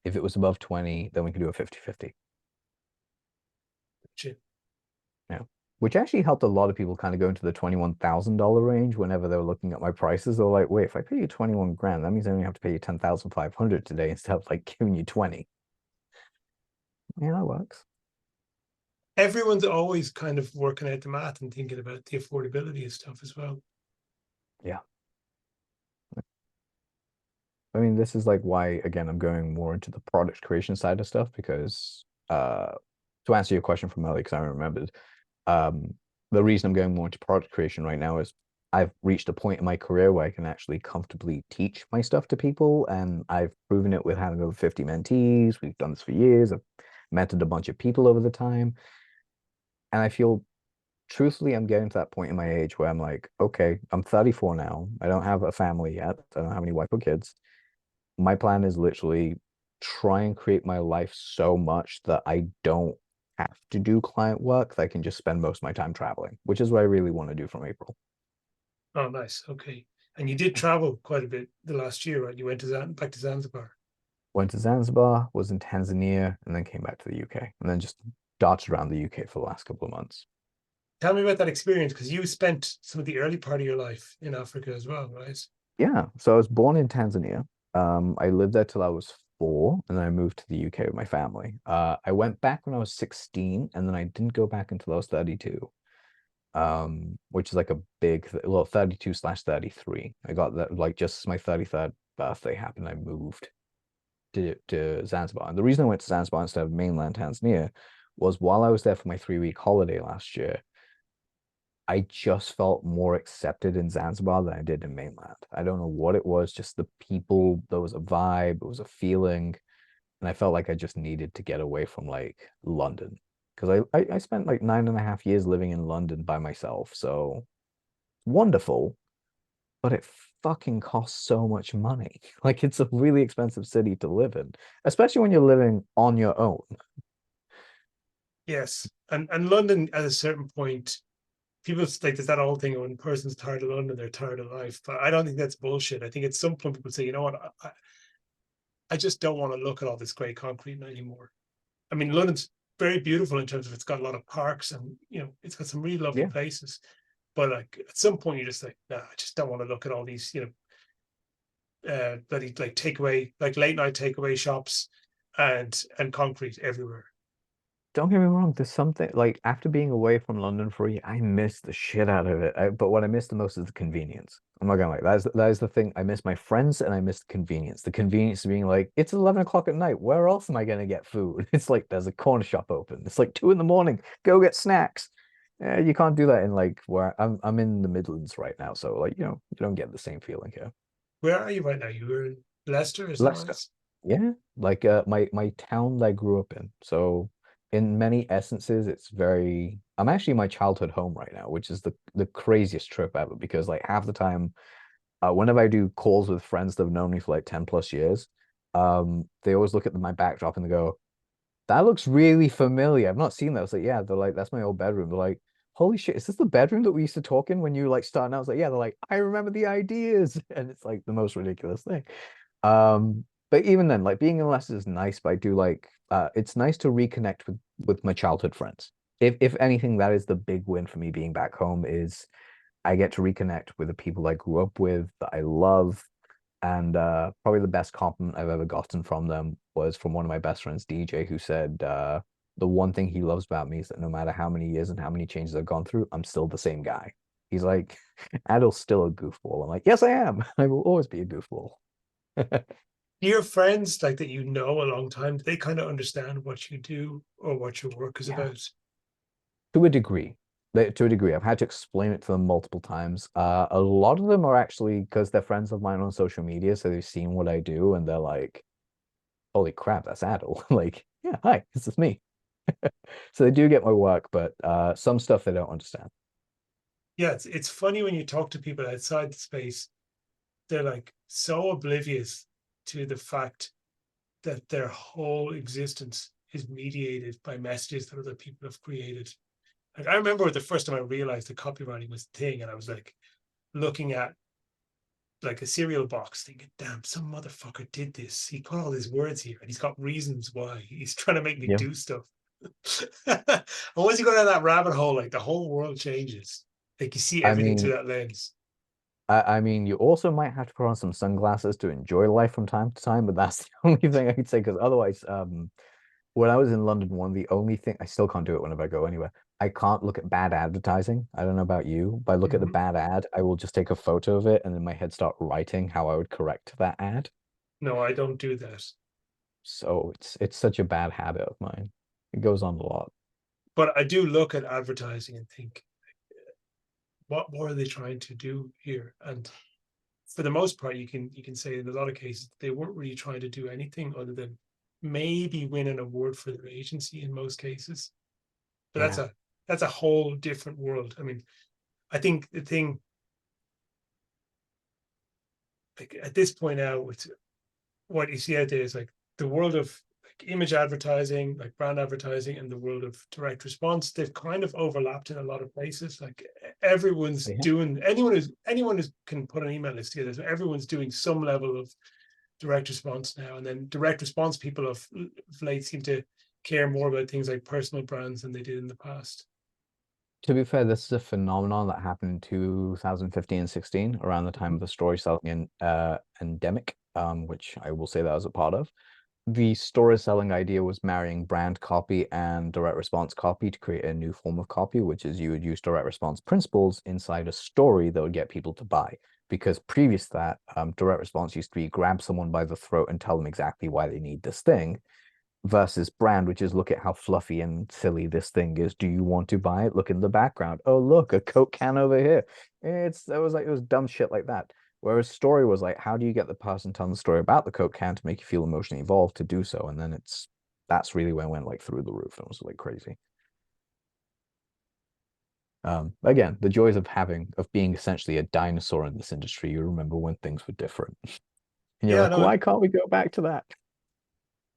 If it was above 20, then we could do a 50-50. Shit. Yeah. Which actually helped a lot of people kind of go into the $21,000 range whenever they were looking at my prices. They're like, wait, if I pay you 21 grand, that means I only have to pay you 10,500 today instead of like giving you 20. Yeah, that works. Everyone's always kind of working out the math and thinking about the affordability of stuff as well. Yeah. I mean, this is like why, again, I'm going more into the product creation side of stuff because to answer your question from earlier, because I remembered, um, the reason I'm going more into product creation right now is I've reached a point in my career where I can actually comfortably teach my stuff to people, and I've proven it with having over 50 mentees. We've done this for years. I've mentored a bunch of people over the time, and I feel truthfully, I'm getting to that point in my age where I'm like, okay, I'm 34 now. I don't have a family yet. I don't have any wife or kids. My plan is literally try and create my life so much that I don't have to do client work, that I can just spend most of my time traveling, which is what I really want to do from April. Oh, nice. Okay. And you did travel quite a bit the last year, right? You went back to Zanzibar. Went to Zanzibar, was in Tanzania, and then came back to the UK, and then just darted around the UK for the last couple of months. Tell me about that experience, because you spent some of the early part of your life in Africa as well, right? Yeah, so I was born in Tanzania. I lived there till I was 4, and then I moved to the UK with my family. I went back when I was 16, and then I didn't go back until I was 32, which is like a big, well, 32/33. I got that like just as my 33rd birthday happened, I moved to Zanzibar. And the reason I went to Zanzibar instead of mainland Tanzania was while I was there for my 3-week holiday last year, I just felt more accepted in Zanzibar than I did in mainland. I don't know what it was, just the people, there was a vibe, it was a feeling, and I felt like I just needed to get away from like London. Because I spent like 9.5 years living in London by myself, so wonderful, but it fucking costs so much money. Like it's a really expensive city to live in, especially when you're living on your own. Yes. And London, at a certain point, people like, there's that old thing, when a person's tired of London, they're tired of life. But I don't think that's bullshit. I think at some point people say, you know what, I just don't want to look at all this grey concrete anymore. I mean, London's very beautiful in terms of it's got a lot of parks, and it's got some really lovely Yeah. places. But like at some point you're just like, nah, I just don't want to look at all these, bloody like takeaway, like late night takeaway shops, and concrete everywhere. Don't get me wrong, there's something like after being away from London for a year, I miss the shit out of it. But what I miss the most is the convenience. I'm not gonna like that is the thing. I miss my friends and I miss the convenience. The convenience of being like, it's 11 o'clock at night. Where else am I gonna get food? It's like there's a corner shop open. It's like 2 in the morning. Go get snacks. You can't do that in like where I'm in the Midlands right now, so like you don't get the same feeling here. Where are you right now? You were in Leicester, is that Leicester. right? Yeah, like my town that I grew up in. So in many essences, it's very I'm actually in my childhood home right now, which is the craziest trip ever because like half the time, whenever I do calls with friends that have known me for like 10 plus years, they always look at my backdrop and they go, that looks really familiar. I've not seen that. I was like, yeah, they're like, that's my old bedroom. They're like, holy shit, is this the bedroom that we used to talk in when you like starting out? I was like, yeah, they're like, I remember the ideas. And it's like the most ridiculous thing. But even then, like being in Leicester is nice, but I do like it's nice to reconnect with my childhood friends. If anything, that is the big win for me being back home is I get to reconnect with the people I grew up with that I love. And probably the best compliment I've ever gotten from them was from one of my best friends, DJ, who said the one thing he loves about me is that no matter how many years and how many changes I've gone through, I'm still the same guy. He's like, Adil's still a goofball. I'm like, yes, I am. I will always be a goofball. Your friends like that, a long time, do they kind of understand what you do or what your work is Yeah. about? To a degree. To a degree. I've had to explain it to them multiple times. A lot of them are actually because they're friends of mine on social media, so they've seen what I do and they're like, holy crap, that's Adil. Like, yeah, hi, this is me. So they do get my work, but some stuff they don't understand. Yeah, it's funny when you talk to people outside the space, they're like so oblivious to the fact that their whole existence is mediated by messages that other people have created. Like I remember the first time I realized that copywriting was a thing, and I was like looking at like a cereal box, thinking, "Damn, some motherfucker did this. He put all these words here, and he's got reasons why. He's trying to make me Yeah. do stuff." And once you go down that rabbit hole, like the whole world changes. Like you see I everything through mean, that lens. I mean, you also might have to put on some sunglasses to enjoy life from time to time, but that's the only thing I could say because otherwise, when I was in London, one the only thing I still can't do it whenever I go anywhere. I can't look at bad advertising. I don't know about you, but I look at the Mhm. bad ad, I will just take a photo of it and in my head start writing how I would correct that ad. No, I don't do that. So it's such a bad habit of mine. It goes on a lot. But I do look at advertising and think, what more are they trying to do here? And for the most part, you can say in a lot of cases they weren't really trying to do anything other than maybe win an award for their agency in most cases. But Yeah. that's a whole different world. I mean, I think the thing like at this point now, it's what you see out there is like the world of like image advertising, like brand advertising, and the world of direct response. They've kind of overlapped in a lot of places. Like everyone's Yeah. doing anyone who can put an email list together. So everyone's doing some level of direct response now, and then direct response people of late seem to care more about things like personal brands than they did in the past. To be fair, this is a phenomenon that happened in 2015 and 16, around the time Mhm. of the story selling in endemic, which I will say that I was a part of. The story selling idea was marrying brand copy and direct response copy to create a new form of copy, which is you would use direct response principles inside a story that would get people to buy. Because previous to that, direct response used to be grab someone by the throat and tell them exactly why they need this thing versus brand, which is look at how fluffy and silly this thing is. Do you want to buy it? Look in the background. Oh, look, a Coke can over here. It was dumb shit like that. Whereas story was like, how do you get the person telling the story about the Coke can to make you feel emotionally involved to do so? And then that's really when it went like through the roof. It was like crazy. Again, the joys of being essentially a dinosaur in this industry. You remember when things were different. And you're Yeah, like, no, why can't we go back to that?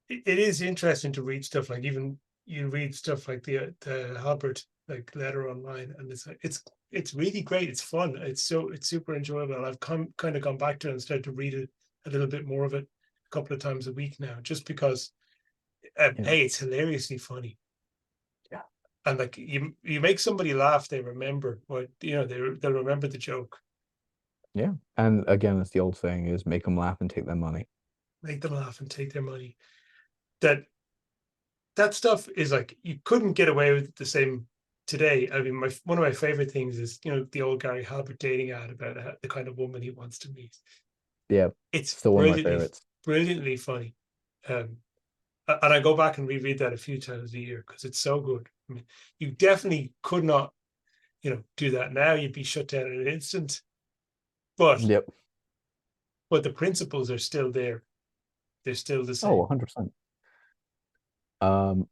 it is interesting to read stuff like even you read stuff like the Halbert like letter online, and it's like it's really great. It's fun. It's super enjoyable. And I've kind of gone back to it and started to read it a little bit more of it a couple of times a week now, just because Yeah. hey, it's hilariously funny. Yeah. And like you make somebody laugh, they remember what they'll remember the joke. Yeah. And again, it's the old saying is make them laugh and take their money. Make them laugh and take their money. That stuff is like you couldn't get away with it the same today. I mean, one of my favorite things is the old Gary Halbert dating ad about the kind of woman he wants to meet. Yeah. It's Still one of my favorites. brilliantly funny. Um, and I go back and reread that a few times a year because it's so good. I mean, you definitely could not, do that now. You'd be shut down in an instant. But Yep. the principles are still there. They're still the Oh, same. 100%. Um,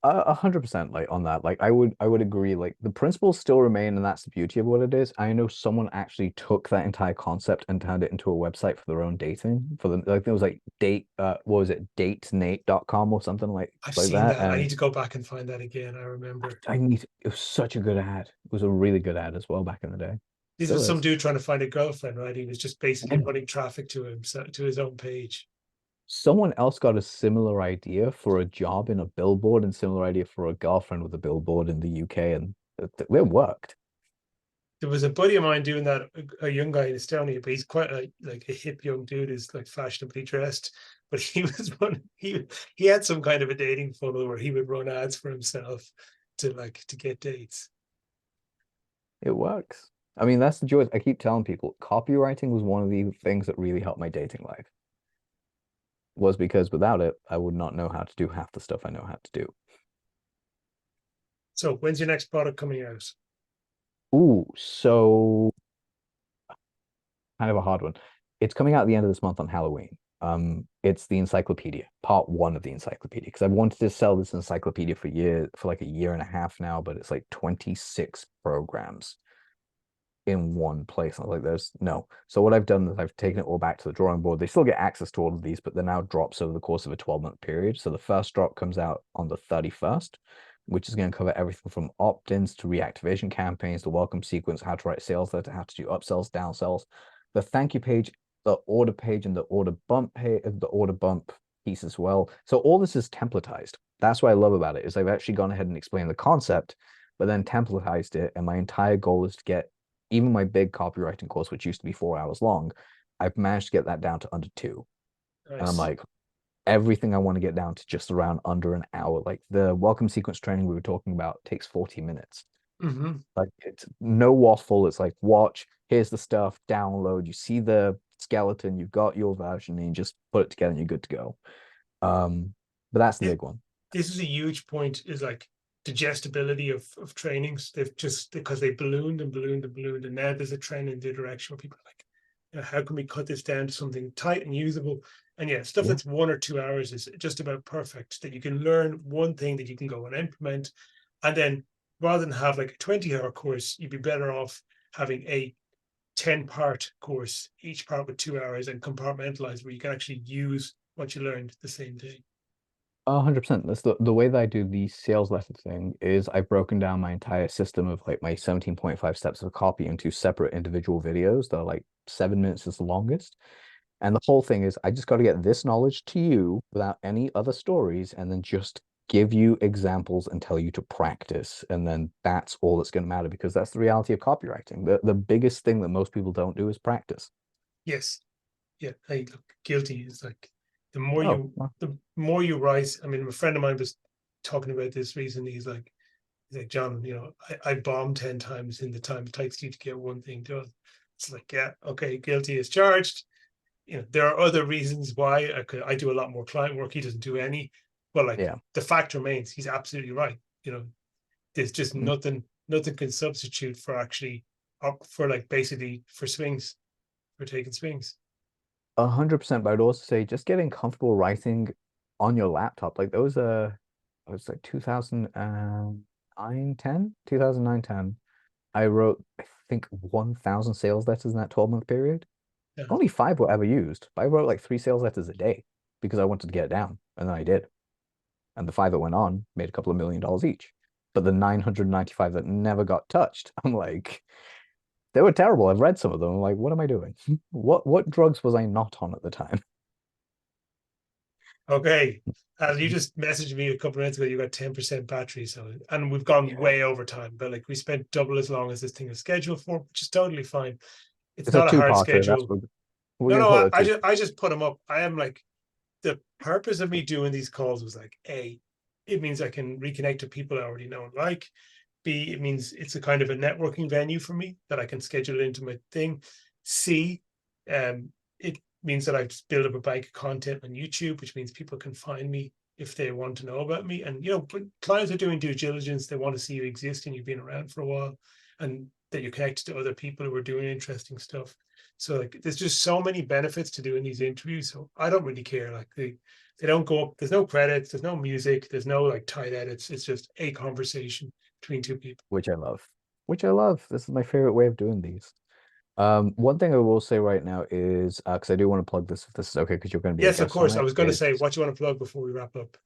100% like on that. Like I would agree. Like the principles still remain, and that's the beauty of what it is. I know someone actually took that entire concept and turned it into a website for their own dating. For them, like it was like what was it, datenate.com or something I've like seen that. that. I And need to go back and find that again. I remember. it was such a good ad. It was a really good ad as well back in the day. This was Still some is. dude trying to find a girlfriend, right? He was just basically Yeah. running traffic to him, to his own page. Someone else got a similar idea for a job in a billboard and similar idea for a girlfriend with a billboard in the UK, and it worked. There was a buddy of mine doing that, a young guy in Estonia, but he's quite a hip young dude, is like fashionably dressed. But he was running, he had some kind of a dating funnel where he would run ads for himself to get dates. It works. I mean, that's the joy. I keep telling people, copywriting was one of the things that really helped my dating life. Was because without it, I would not know how to do half the stuff I know how to do. So when's your next product coming out? Ooh, so kind of a hard one. It's coming out at the end of this month on Halloween. It's the encyclopedia, part one of the encyclopedia, because I've wanted to sell this encyclopedia for like a year and a half now, but it's like 26 programs in one place. I was like, there's no. So what I've done is I've taken it all back to the drawing board. They still get access to all of these, but they're now drops over the course of a 12-month period. So the first drop comes out on the 31st, which is going to cover everything from opt-ins to reactivation campaigns, the welcome sequence, how to write sales letter, how to do upsells, downsells, the thank you page, the order page, and the order bump piece as well. So all this is templatized. That's what I love about it, is I've actually gone ahead and explained the concept, but then templatized it. And my entire goal is to get even my big copywriting course, which used to be 4 hours long, I've managed to get that down to under 2. And I'm Nice. like, everything I want to get down to just around under an hour. Like the welcome sequence training we were talking about takes 40 minutes. Mm-hmm. Like it's no waffle. It's like, watch, here's the stuff, download. You see the skeleton, you've got your version, and you just put it together and you're good to go. But that's the big one. This is a huge point, is like digestibility of trainings. They've just, because they ballooned and ballooned and ballooned, and now there's a trend in the direction where people are like, how can we cut this down to something tight and usable? And yeah, stuff Yeah. that's 1 or 2 hours is just about perfect, that you can learn one thing that you can go and implement. And then rather than have like a 20-hour course, you'd be better off having a 10-part course, each part with 2 hours, and compartmentalize, where you can actually use what you learned the same day. 100%. That's the way that I do the sales letter thing is I've broken down my entire system of like my 17.5 steps of copy into separate individual videos that are like 7 minutes is the longest. And the whole thing is I just got to get this knowledge to you without any other stories and then just give you examples and tell you to practice. And then that's all that's going to matter, because that's the reality of copywriting. The biggest thing that most people don't do is practice. Yes. Yeah. I look guilty. It's like the more Oh, you well, the more you write. I mean, a friend of mine was talking about this recently. He's like, John, I bombed 10 times in the time it takes you to get one thing done. It's like, yeah, okay, guilty as charged. There are other reasons why I do a lot more client work. He doesn't do any. But like yeah. the fact remains, he's absolutely right. There's just Mm. nothing can substitute for actually for like basically for swings, for taking swings. 100%, but I'd also say just getting comfortable writing on your laptop. Like those it was like 2009, 10, 2009, 10. I wrote, I think, 1,000 sales letters in that 12-month period. Yeah. Only 5 were ever used, but I wrote like 3 sales letters a day because I wanted to get it down, and then I did. And the 5 that went on made a couple of $1 million each. But the 995 that never got touched, I'm like, they were terrible. I've read some of them. I'm like, what am I doing? What drugs was I not on at the time? Okay. You just messaged me a couple of minutes ago. You got 10% battery, and we've gone way over time. But like we spent double as long as this thing is scheduled for, which is totally fine. It's It's a not a hard two-parter. That's schedule. what we're No, gonna no, call it I two. just put them up. I am like, the purpose of me doing these calls was like, A, it means I can reconnect to people I already know and like. B, it means it's a kind of a networking venue for me that I can schedule into my thing. C, it means that I've built up a bank of content on YouTube, which means people can find me if they want to know about me. And when clients are doing due diligence, they want to see you exist and you've been around for a while, and that you're connected to other people who are doing interesting stuff. So like, there's just so many benefits to doing these interviews. So I don't really care. Like they don't go up. There's no credits. There's no music. There's no like tight edits. It's just a conversation between two people. Which I love. Which I love. This is my favorite way of doing these. One thing I will say right now is, because I do want to plug this, if this is okay, because you're going to be a Yes, of guest on course. I it, was going to is say, what you want to plug before we wrap up?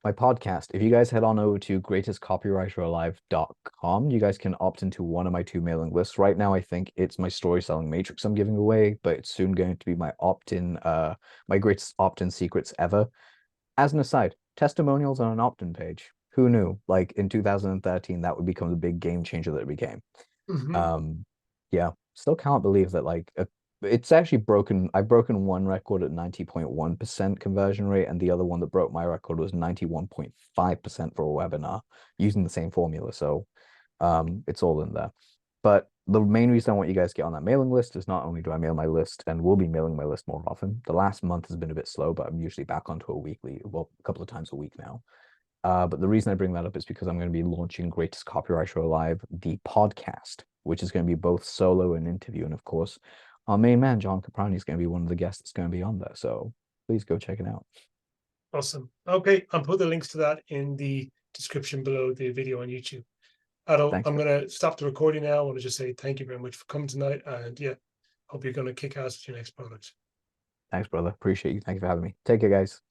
my podcast. If you guys head on over to greatestcopywriteralive.com, you guys can opt into one of my two mailing lists. Right now, I think it's my story selling matrix I'm giving away, but it's soon going to be my opt-in, my greatest opt-in secrets ever. As an aside, testimonials on an opt-in page. Who knew? Like in 2013, that would become the big game changer that it became. Mm-hmm. Yeah, still can't believe that it's actually broken. I've broken one record at 90.1% conversion rate, and the other one that broke my record was 91.5% for a webinar using the same formula. So it's all in there. But the main reason I want you guys to get on that mailing list is not only do I mail my list and will be mailing my list more often. The last month has been a bit slow, but I'm usually back onto a weekly, well, a couple of times a week now. But the reason I bring that up is because I'm going to be launching Greatest Copywriter Alive, the podcast, which is going to be both solo and interview. And of course, our main man, John Caprani, is going to be one of the guests that's going to be on there. So please go check it out. Awesome. Okay, I'll put the links to that in the description below the video on YouTube. Adil, Thanks, I'm bro. going to stop the recording now. I want to just say thank you very much for coming tonight. And yeah, hope you're going to kick ass with your next product. Thanks, brother. Appreciate you. Thank you for having me. Take care, guys.